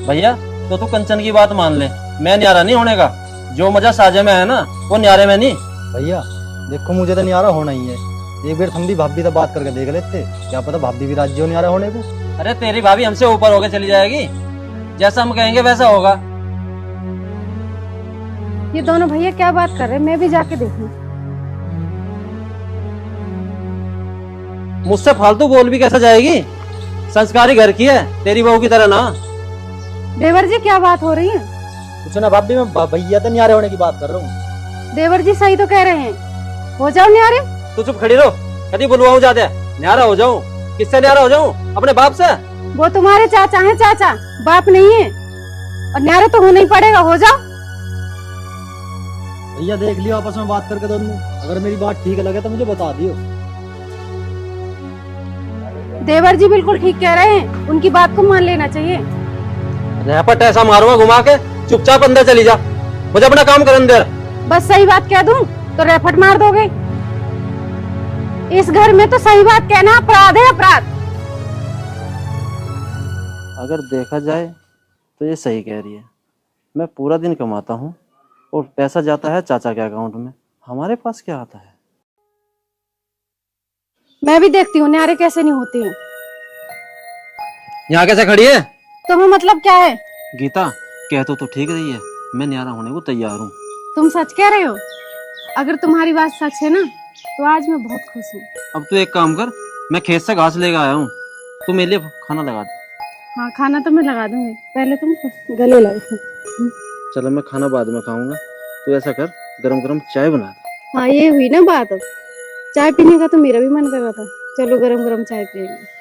भैया तो तू कंचन की बात मान ले, मैं न्यारा नहीं होने का। जो मजा साजे में है ना वो न्यारे में नहीं।
भैया देखो, मुझे तो न्यारा होना ही है। एक बार हम भी भाभी से बात करके देख लेते, क्या पता भाभी भी राजी हो न्यारा होने को।
अरे तेरी भाभी हमसे ऊपर होके चली जाएगी, जैसा हम कहेंगे वैसा होगा।
ये दोनों भैया क्या बात कर रहे हैं? मैं भी जाके देखूं।
मुझसे फालतू बोल भी कैसे जाएगी? संस्कारी घर की है, तेरी बहू की तरह ना।
देवर जी क्या बात हो रही है?
कुछ ना भाभी, मैं भैया तो न्यारे होने की बात कर रहा हूँ।
देवर जी सही तो कह रहे हैं, हो जाओ न्यारे।
तू चुप खड़ी रहो। कभी बुलवाऊं जाते न्यारा हो जाऊं? किससे न्यारा हो जाऊं? अपने बाप से?
वो तुम्हारे चाचा हैं, चाचा, बाप नहीं है। और न्यारे तो होना ही पड़ेगा, हो जाओ।
भैया देख लियो आपस में बात करके दोनों, अगर मेरी बात ठीक लगे तो मुझे बता दियो।
देवर जी बिल्कुल ठीक कह रहे हैं, उनकी बात को मान लेना चाहिए।
रैपट ऐसा मारूंगा घुमा के, चुपचाप अंदर चली जा, मुझे अपना काम करने दे।
बस सही बात कह दूं तो रैपट मार दोगे? इस घर में तो सही बात कहना अपराध है, अपराध।
अगर देखा जाए तो ये सही कह रही है। मैं पूरा दिन कमाता हूँ और पैसा जाता है चाचा के अकाउंट में, हमारे पास क्या आता है?
मैं भी देखती हूँ न्यारे कैसे नहीं होते हैं।
यहाँ कैसे खड़ी है?
तुम्हें मतलब क्या है?
गीता कह तो ठीक रही है, मैं न्यारा होने को तैयार हूँ।
तुम सच कह रहे हो? अगर तुम्हारी बात सच है ना तो आज मैं बहुत खुश हूँ।
अब तू एक काम कर, मैं खेत से घास लेकर आया हूँ, तू मेरे लिए खाना लगा दे।
हाँ खाना तो मैं लगा दूंगी, पहले तुम गले लगाओ।
चलो मैं खाना बाद में खाऊंगा, तू ऐसा कर गरम गरम चाय बना दे।
हाँ ये हुई ना बात। अब चाय पीने का तो मेरा भी मन कर रहा था, चलो गरम गरम चाय पियेंगे।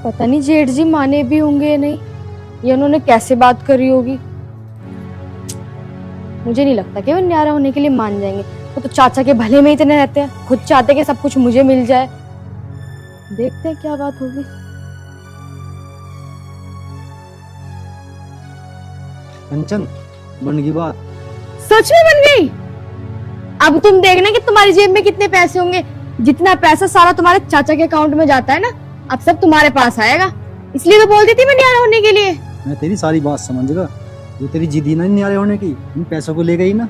पता नहीं जेठ जी माने भी होंगे या नहीं, या उन्होंने कैसे बात करी होगी। मुझे नहीं लगता कि वो न्यारा होने के लिए मान जाएंगे। वो तो चाचा के भले में इतने रहते हैं, खुद चाहते कि सब कुछ मुझे मिल जाए। देखते हैं क्या बात होगी।
कंचन बन गई बात?
सच में बन गई? अब तुम देखना कि तुम्हारी जेब में कितने पैसे होंगे। जितना पैसा सारा तुम्हारे चाचा के अकाउंट में जाता है ना, अब सब तुम्हारे पास आएगा।
इसलिए तो बोलती थी मैं न्यारा होने के लिए।
मैं तेरी सारी बात समझ गया। जो तेरी जिद ही ना न्यारे होने की, इन पैसों को ले गई ना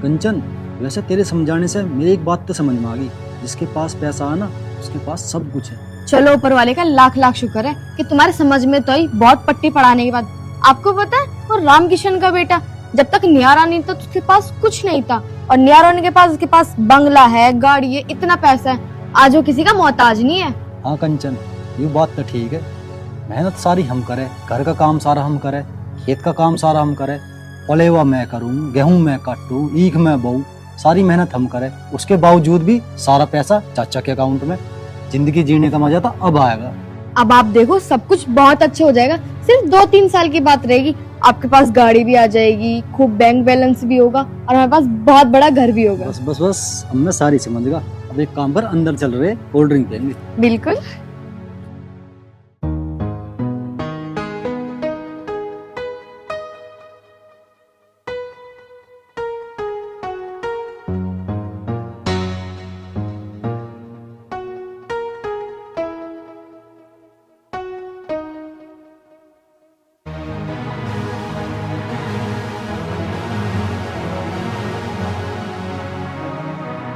कंचन। वैसे तेरे समझाने से मेरी एक बात तो समझ में आ गई, जिसके पास पैसा है ना उसके पास सब कुछ है।
चलो ऊपर वाले का लाख लाख शुक्र है कि तुम्हारे समझ में तो आई बहुत पट्टी पढ़ाने के बाद। आपको पता है वो रामकिशन का बेटा जब तक न्यारा नहीं था तो उसके पास कुछ नहीं था, और न्यारा होने के पास उसके पास बंगला है, गाड़ी है, इतना पैसा है। आज वो किसी का मोहताज नहीं है।
हाँ कंचन, ये बात तो ठीक है। मेहनत सारी हम करे, घर का काम सारा हम करे, खेत का काम सारा हम करे, पलेवा मैं करूँ, गेहूं मैं काटूं, ईख मैं बोऊं, सारी मेहनत हम करे। उसके बावजूद भी सारा पैसा चाचा के अकाउंट में। जिंदगी जीने का मजा तो अब आएगा।
अब आप देखो सब कुछ बहुत अच्छा हो जाएगा। सिर्फ 2-3 साल की बात रहेगी, आपके पास गाड़ी भी आ जाएगी, खूब बैंक बैलेंस भी होगा, और हमारे पास बहुत बड़ा घर भी होगा।
बस बस बस, अब मैं सारी समझ गया। अब एक काम कर, अंदर चल रहे कोल्ड ड्रिंक पियेंगे।
बिल्कुल।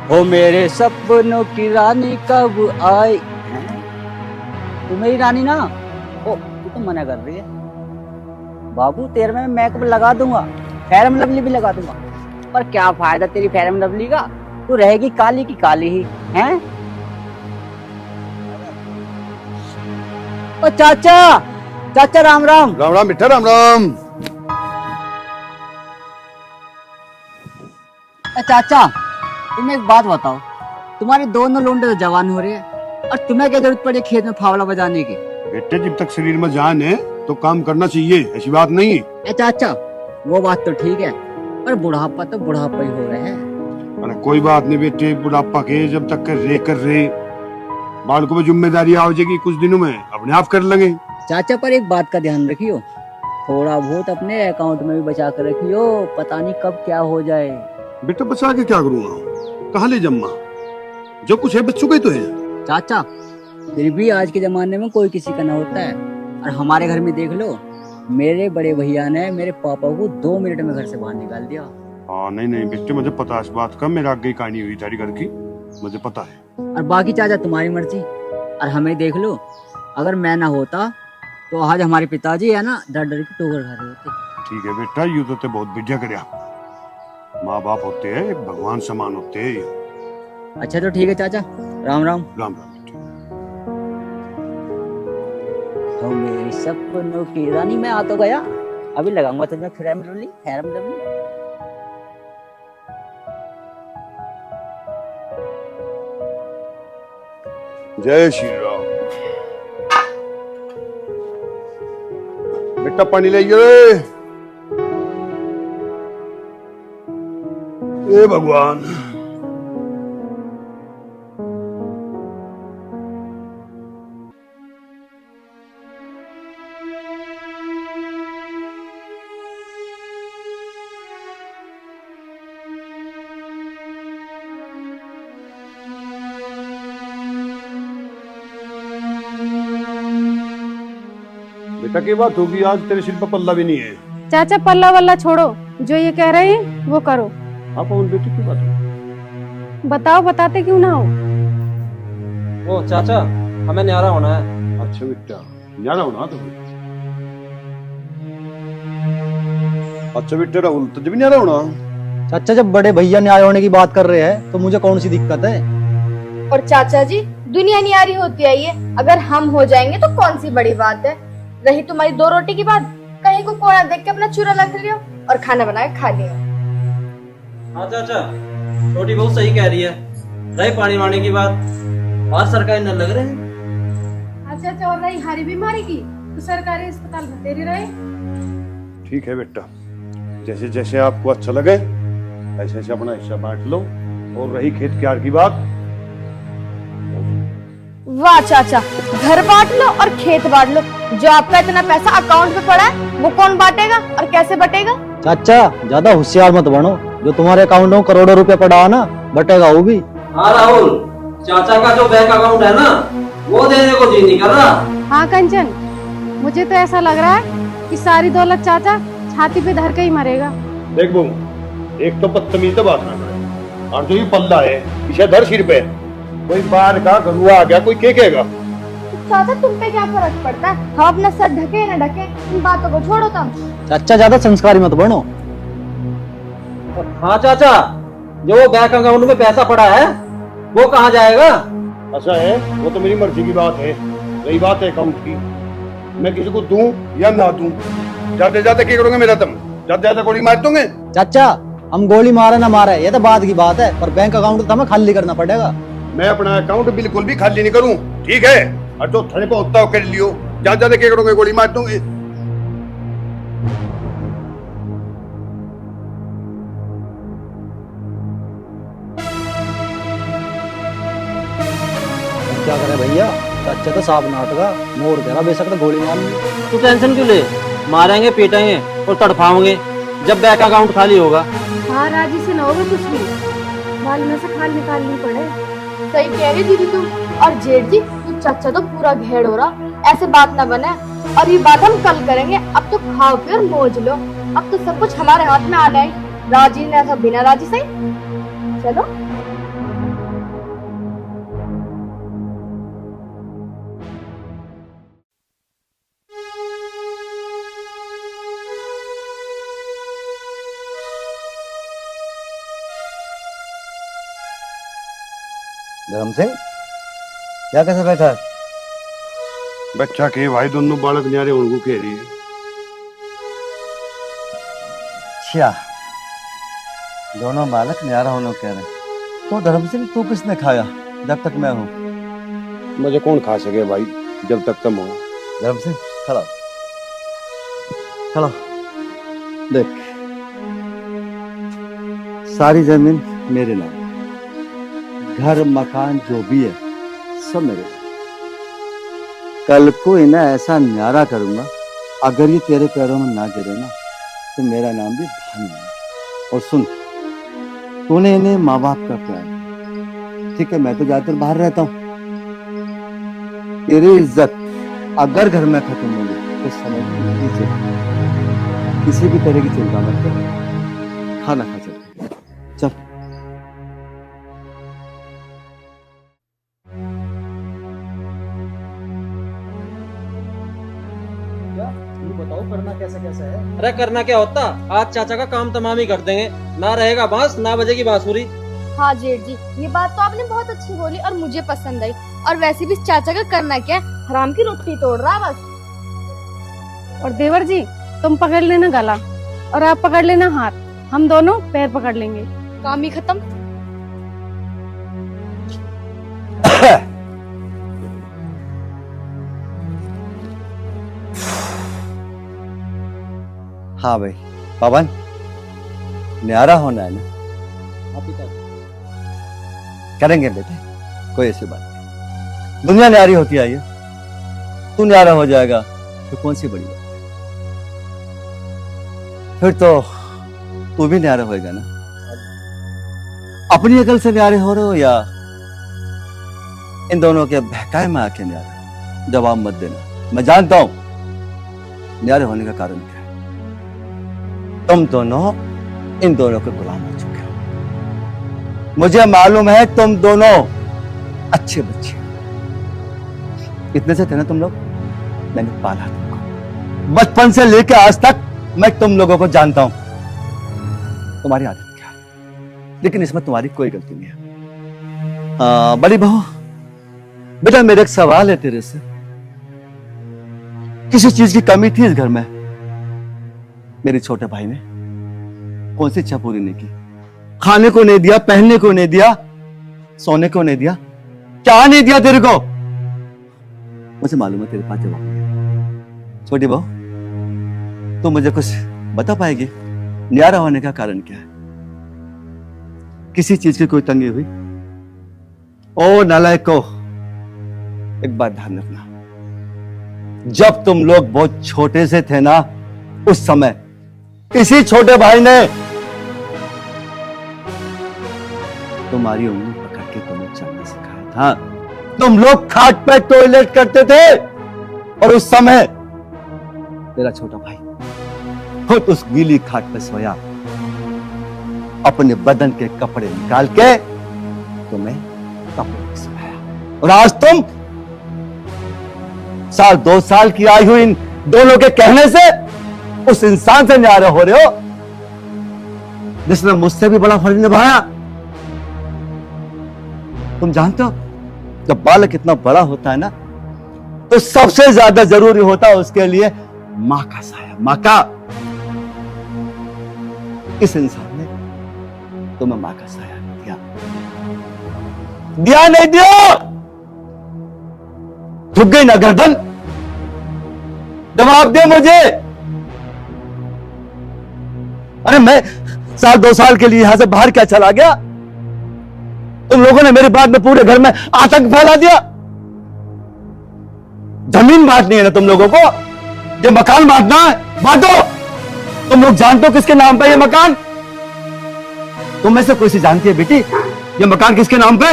हो मेरे सपनों की रानी कब आई हैं? तू मेरी रानी ना। ओ तू तो मना कर रही है। बाबू तेरे में मेकअप लगा दूंगा, फेयर लवली भी लगा दूंगा, पर क्या फायदा तेरी फेयर लवली का, तू रहेगी काली की काली ही हैं। ओ चाचा, चाचा राम राम।
राम राम बेटा, राम राम।
चाचा तुम एक बात बताओ, तुम्हारे दोनों लोंडे तो जवान हो रहे हैं, और तुम्हें क्या जरूरत पड़ी खेत में फावड़ा बजाने की?
बेटे जब तक शरीर में जान है तो काम करना चाहिए, ऐसी बात नहीं है।
चाचा वो बात तो ठीक है, पर बुढ़ापा तो बुढ़ापा ही हो रहा है।
अरे कोई बात नहीं बेटे, बुढ़ापा के जब तक कर रहे बालकों में जिम्मेदारी आ जाएगी, कुछ दिनों में अपने आप कर लेंगे।
चाचा पर एक बात का ध्यान रखियो, थोड़ा बहुत अपने अकाउंट में भी बचा कर रखियो, पता नहीं कब क्या हो जाए।
बेटा बचा के क्या करूँगा, कहाँ ले जम्मा, जो कुछ है बच्चों का ही तो है।
चाचा फिर भी आज के जमाने में कोई किसी का ना होता है, और हमारे घर में देख लो, मेरे बड़े भैया ने मेरे पापा को 2 मिनट में घर से बाहर निकाल दिया।
हाँ नहीं नहीं बेटे, मुझे पता है इस बात का, मेरा आगे कहानी हुई तारी घर की, मुझे पता है।
और बाकी चाचा तुम्हारी मर्जी, और हमें देख लो, अगर मैं ना होता तो आज हमारे पिताजी है ना डर डर के टोकर खा रहे होते।
ठीक है बेटा, यू तो बहुत बढ़िया करया। माँ बाप होते हैं एक भगवान समान होते हैं।
अच्छा तो ठीक है चाचा, राम राम।
राम राम बेटे।
तो मेरी सपनों की रानी, मैं आ तो गया, अभी लगाऊंगा तुम्हें फेयर लवली, फेयर लवली।
जय श्री राम। बेटा पानी ले रे। ए भगवान, बेटा की बात होगी, आज तेरे सिर पर पल्ला भी नहीं है।
चाचा पल्ला वल्ला छोड़ो, जो ये कह रहे हैं वो करो।
आप उन बेटी की बात है।
बताओ, बताते क्यों ना हो।
ओ चाचा, हमें न्यारा होना है।
अच्छा बेटा, न्यारा होना तुम्हें। अच्छा बेटा राहुल, तुझे भी न्यारा होना।
चाचा जब बड़े भैया न्याय होने की बात कर रहे हैं तो मुझे कौन सी दिक्कत है।
और चाचा जी, दुनिया न्यारी होती आई है, अगर हम हो जाएंगे तो कौन सी बड़ी बात है। रही तुम्हारी 2 रोटी की बात, कहीं को कोना देख के अपना चूरा रख लियो और खाना बना के खा लियो।
हाँ चाचा, छोटी बहुत सही कह रही है। रही पानी वानी की बात, और सरकारी नल लग रहे हैं।
अच्छा, और रही हरी बीमारी की तो सरकारी अस्पताल में तेरी रहे।
ठीक है बेटा, जैसे जैसे आपको अच्छा लगे ऐसे ऐसे अपना हिस्सा बांट लो। और रही खेत क्यार की बात,
वाह चाचा, घर बांट लो और खेत बांट लो। जो आपका इतना पैसा अकाउंट में पड़ा है वो कौन बांटेगा और कैसे बटेगा?
चाचा ज्यादा होशियार मत बनो, जो तुम्हारे अकाउंट में करोड़ों रुपए पड़ा है ना बटेगा वो भी।
हाँ राहुल, चाचा का जो बैंक अकाउंट है ना वो देने को जी नहीं कर रहा।
हाँ कंचन, मुझे तो ऐसा लग रहा है कि सारी दौलत चाचा छाती पे धर के ही मरेगा।
देख बहू, एक तो बदतमीज तो बात ना करे, और जो ये पल्ला है इसे धर सिर पे। कोई बाहर का गरुआ आ गया, कोई क्या कहेगा?
चाचा तुम पे क्या फर्क पड़ता है? हम अपना सर ढके न ढके, इन बातों को छोड़ो तुम।
चाचा ज्यादा संस्कारी मत बनो।
हाँ चाचा, जो वो बैंक अकाउंट में पैसा पड़ा है वो कहाँ जाएगा?
ऐसा है, वो तो मेरी मर्जी की बात है। रही बात है अकाउंट की, मैं किसी को दूं या ना दूं, जाते जाते क्या करोगे मेरा तुम? जाते जाते गोली मार दोगे?
चाचा हम गोली मारे ना मारे ये तो बाद की बात है, पर बैंक अकाउंट तो हमें खाली करना पड़ेगा।
मैं अपना अकाउंट बिल्कुल भी खाली नहीं करूं, ठीक है? और जो थड़े पे होता हो कर लियो, जाते जाते क्या करोगे? गोली मार दोगे।
क्या करे भैया, चाचा तो साफ नाटका मोर कह रहा, बेशक तो गोली मार ली।
तू टेंशन क्यों ले? मारेंगे, पीटेंगे और तड़फाओगे जब बैंक अकाउंट खाली होगा।
हाँ राजी से ना होगा कुछ भी, बाल में से खाल निकालनी पड़े।
सही कह रही दीदी तुम। और जेठ जी, तू चाचा तो पूरा घेर हो रहा, ऐसे बात ना बने। और ये बात हम कल करेंगे, अब तो खाओ पियो और मौज लो। अब तो सब कुछ हमारे हाथ में आना है। राजी ने ऐसा बिना राजी सही। चलो
धर्म सिंह, क्या कैसे बैठा है?
बच्चा के भाई दोनों बालक न्यारे उनको कह रही है।
अच्छा, दोनों बालक न्यारा होने कह रहे। तो धर्म सिंह तू किसने खाया जब तक मैं हूँ?
मुझे कौन खा सके भाई जब तक तुम हो।
धर्म सिंह खड़ा खड़ा देख, सारी जमीन मेरे नाम, घर मकान जो भी है सब मेरे नाम। कल को इन्हें ऐसा न्यारा करूंगा, अगर ये तेरे पैरों में ना गिरे ना तो मेरा नाम भी भानु है। और सुन, तूने इन्हें माँ बाप का प्यार, ठीक है? मैं तो ज्यादातर बाहर रहता हूँ। तेरी इज्जत अगर घर में खत्म हो गई तो समझ लीजिए, किसी भी तरह की चिंता मत कर, खाना खा सकते। चल
बताओ करना कैसे कैसे है?
अरे करना क्या होता, आज चाचा का काम तमाम ही कर देंगे। ना रहेगा बांस, ना बजेगी बांसुरी।
हाँ जेठ जी, ये बात तो आपने बहुत अच्छी बोली और मुझे पसंद आई। और वैसे भी चाचा का करना क्या, हराम की रोटी तोड़ रहा है बस।
और देवर जी, तुम पकड़ लेना गला और आप पकड़ लेना हाथ, हम दोनों पैर पकड़ लेंगे।
काम ही खत्म।
हाँ भाई पवन, न्यारा होना है ना? करेंगे बेटे, कोई ऐसी बात नहीं। दुनिया न्यारी होती आई है, तू न्यारा हो जाएगा तो कौन सी बड़ी बात है? फिर तो तू भी न्यारा होएगा ना? अपनी अकल से न्यारे हो रहे हो या इन दोनों के बहकाए में आके न्यारे? जवाब मत देना, मैं जानता हूं न्यारे होने का कारण क्या है। तुम दोनों इन दोनों के गुलाम हो चुके हो। मुझे मालूम है तुम दोनों अच्छे बच्चे हो। इतने से थे ना तुम लोग, मैंने पाला तुमको बचपन से लेकर आज तक। मैं तुम लोगों को जानता हूं, तुम्हारी आदत क्या है, लेकिन इसमें तुम्हारी कोई गलती नहीं है। बड़ी बहू, बेटा मेरा एक सवाल है तेरे से। किसी चीज की कमी थी इस घर में? मेरे छोटे भाई ने कौन सी इच्छा पूरी नहीं की? खाने को नहीं दिया, पहनने को नहीं दिया, सोने को नहीं दिया, क्या नहीं दिया तेरे को? मुझे मालूम है तेरे पास जवाब नहीं। छोटी बहू, तो मुझे कुछ बता पाएगी न्यारा होने का कारण क्या है? किसी चीज की कोई तंगी हुई? ओ नालायक को, एक बात ध्यान रखना, जब तुम लोग बहुत छोटे से थे ना, उस समय किसी छोटे भाई ने तुम्हारी उंगली पकड़ के तुम्हें चलना सिखाया था। तुम लोग खाट पे टॉयलेट करते थे,
और उस समय तेरा छोटा भाई खुद उस गीली खाट पे सोया, अपने बदन के कपड़े निकाल के तुम्हें कपड़े में सुलाया। और आज तुम 1-2 साल की आई हुई इन दोनों के कहने से उस इंसान से न्यारे हो रहे हो जिसने मुझसे भी बड़ा फर्ज निभाया। तुम जानते हो जब बालक इतना बड़ा होता है ना, तो सबसे ज्यादा जरूरी होता है उसके लिए मां का साया, मां का। इस इंसान ने तुम्हें मां का साया दिया, दिया नहीं दिया? झुक गई ना गर्दन? जवाब दे मुझे। अरे मैं 1-2 साल के लिए यहां से बाहर क्या चला गया? तुम लोगों ने मेरी बात में पूरे घर में आतंक फैला दिया। जमीन बांटनी है ना तुम लोगों को? ये मकान बांटना है, बांटो। तुम लोग जानते हो किसके नाम पे ये मकान? तुम में से कोई सी जानती है बेटी ये मकान किसके नाम पे?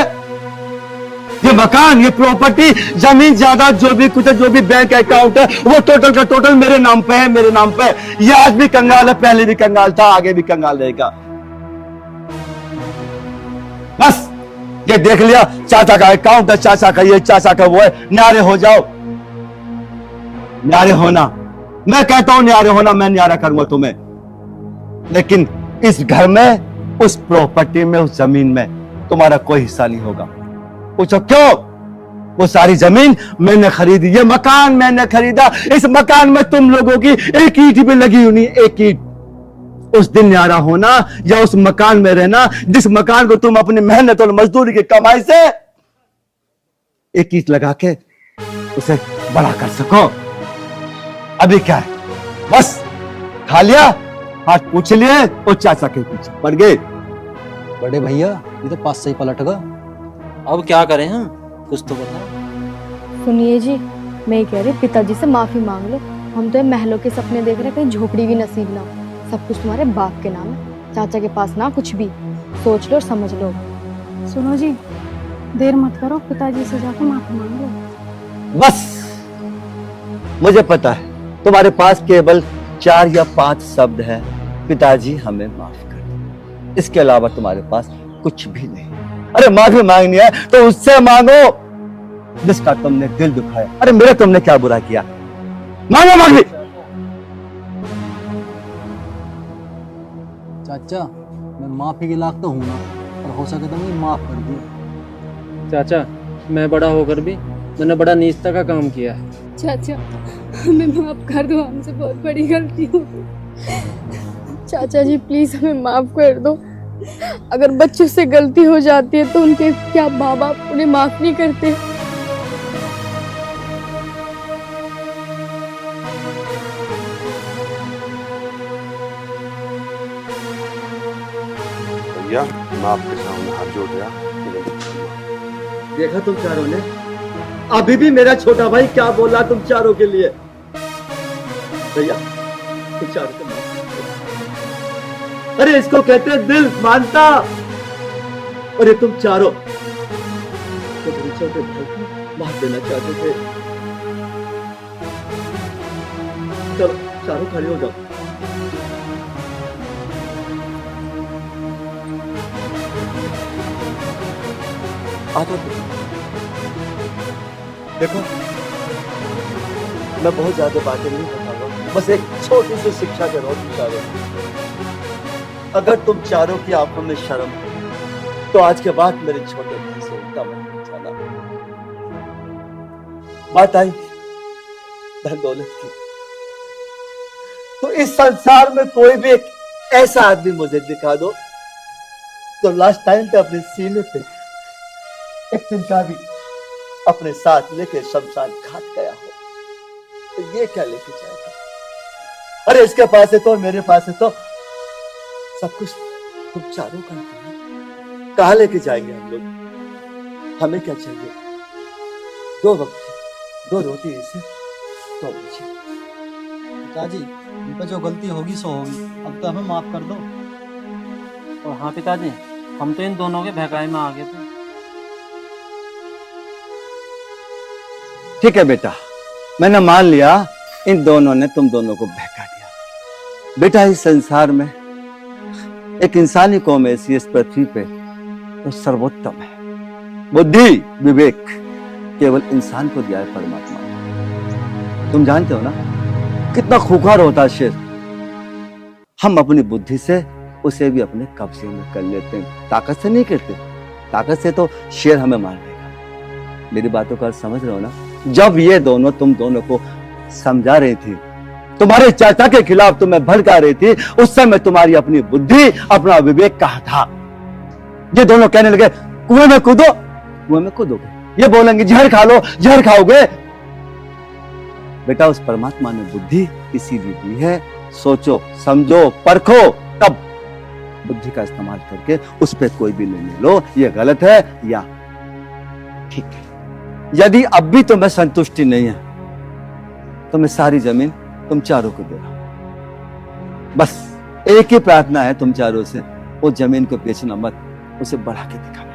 ये मकान, ये प्रॉपर्टी, जमीन जायदाद जो भी कुछ है, जो भी बैंक अकाउंट है, वो टोटल का टोटल मेरे नाम पे है, मेरे नाम पे। ये आज भी कंगाल है, पहले भी कंगाल था, आगे भी कंगाल रहेगा। बस ये देख लिया, चाचा का अकाउंट है, चाचा का ये, चाचा का वो है। न्यारे हो जाओ, न्यारे होना। मैं कहता हूं न्यारे होना, मैं न्यारा करूंगा तुम्हें, लेकिन इस घर में, उस प्रॉपर्टी में, उस जमीन में तुम्हारा कोई हिस्सा नहीं होगा। पूछो क्यों? वो सारी जमीन मैंने खरीदी, ये मकान मैंने खरीदा। इस मकान में तुम लोगों की एक ईंट भी लगी हुई नहीं, एक ईंट। उस दिन न्यारा होना या उस मकान में रहना जिस मकान को तुम अपनी मेहनत और मजदूरी की कमाई से एक ईंट लगा के उसे बड़ा कर सको। अभी क्या है, बस खा लिया, हाथ पूछ लिए और चाचा के पीछे पड़ गए।
बड़े भैया ये तो पास से ही पलट गया।
अब क्या करें हम, कुछ तो बताओ।
सुनिए जी, मैं ये कह रही पिताजी से माफी मांग लो। हम तो ये महलों के सपने देख रहे, कहीं झोपड़ी भी नसीब ना हो। सब कुछ तुम्हारे बाप के नाम है, चाचा के पास ना कुछ भी। सोच लो और समझ लो।
सुनो जी, देर मत करो, पिताजी से जाकर माफी मांग लो।
बस मुझे पता है तुम्हारे पास केवल 4 या 5 शब्द है, पिताजी हमें माफ कर दो। इसके अलावा तुम्हारे पास कुछ भी नहीं। अरे माफी मांगनी है तो उससे मांगो जिसका तुमने दिल दुखाया। अरे मेरे तुमने क्या बुरा किया? मांगो माफी।
चाचा मैं माफी के लायक तो हूं ना, और हो सके तो मुझे माफ कर दिया।
चाचा मैं बड़ा होकर भी मैंने बड़ा नीचता का काम किया है।
चाचा हमें माफ कर दो, हमसे बहुत बड़ी गलती हो गई। चाचा जी प्लीज हमें माफ कर दो। अगर बच्चों से गलती हो जाती है तो उनके क्या माँ बाप उन्हें माफ नहीं करते?
भैया मैं आपके सामने हाथ जोड़ रहा।
देखा तुम चारों ने, अभी भी मेरा छोटा भाई क्या बोला तुम चारों के लिए। भैया तुम चारों को माफ करो। अरे इसको कहते हैं दिल मानता। और ये तुम चारों तो मेरे छोटे भाई को माफ देना चाहते थे। चलो चारों खड़े हो जाओ। आ जाओ। देखो मैं बहुत ज्यादा बातें नहीं बताऊंगा, बस एक छोटी सी शिक्षा के रोज चारों। अगर तुम चारों की आंखों में शर्म हो तो आज के बाद मेरे छोटे भाई से उल्टा मत जाना। बात आई धन दौलत की, तो इस संसार में कोई भी एक ऐसा आदमी मुझे दिखा दो तो लास्ट टाइम पे अपने सीने पे एक तिनका भी अपने साथ लेके शमशान घाट गया हो, तो ये क्या लेके जाएगा? अरे इसके पास है तो मेरे पास है तो सब कुछ तुम चारों का है। कहाँ लेके जाएंगे हम लोग? हमें क्या चाहिए? 2 वक्त की 2 रोटी इसे तो मुझे।
पिताजी उन पे जो गलती होगी सो होगी, अब तो हमें माफ कर दो।
और हाँ पिताजी, हम तो इन दोनों के बहकावे में आ गए थे।
ठीक है बेटा, मैंने मान लिया इन दोनों ने तुम दोनों को बहका दिया। बेटा इस संसार में एक इंसानी कौम ऐसी इस पृथ्वी पे तो सर्वोत्तम है। बुद्धि विवेक केवल इंसान को दिया है परमात्मा ने। तुम जानते हो ना कितना खूंखार होता है शेर। हम अपनी बुद्धि से उसे भी अपने कब्जे में कर लेते हैं, ताकत से नहीं करते। ताकत से तो शेर हमें मार देगा। मेरी बातों का समझ रहे हो ना? जब ये दोनों तुम दोनों को समझा रही थी, तुम्हारे चाचा के खिलाफ तुम्हें भड़का रही थी, उस समय तुम्हारी अपनी बुद्धि अपना विवेक कहा था। ये दोनों कहने लगे कुएं में कूदो, कुएं में कूदोगे। ये बोलेंगे जहर खा लो, जहर खाओगे। बेटा उस परमात्मा ने बुद्धि इसीलिए दी है, सोचो समझो परखो, तब बुद्धि का इस्तेमाल करके उस पर कोई भी निर्णय लो। ये गलत है या ठीक है। यदि अब भी तुम्हें संतुष्टि नहीं है तो मैं सारी जमीन तुम चारों को दे रहा हूं। बस एक ही प्रार्थना है तुम चारों से, वो जमीन को बेचना मत, उसे बढ़ा के दिखाना।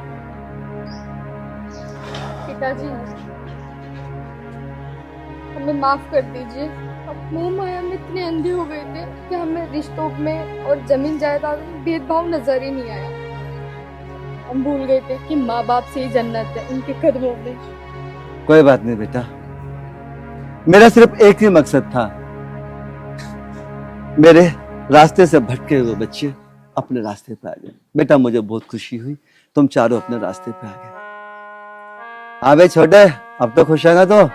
पिताजी हमें माफ कर दीजिए। हम मोह माया में इतने अंधे हो गए थे कि हमें रिश्तों में और जमीन जायदाद में भेदभाव नजर ही नहीं आया। हम भूल गए थे कि माँ बाप से ही जन्नत है, उनके कदमों में।
कोई बात नहीं बेटा, मेरा सिर्फ एक ही मकसद था, मेरे रास्ते से भटके हुए बच्चे अपने रास्ते पे आ गए। बेटा मुझे बहुत खुशी हुई, तुम चारों अपने रास्ते पे आ गए। हाँ भाई छोटे, अब तो खुश है तो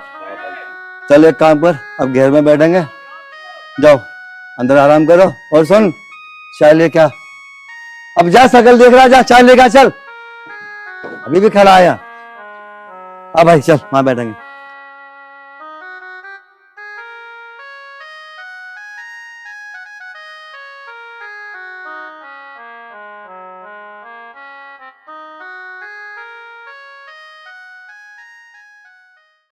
चल एक काम कर, अब घेर में बैठेंगे, जाओ अंदर आराम करो। और सुन, चाय ले क्या, अब जा सकल देख रहा, जा चाय लेकर चल, अभी भी खड़ा आया। हाँ भाई चल वहां बैठेंगे।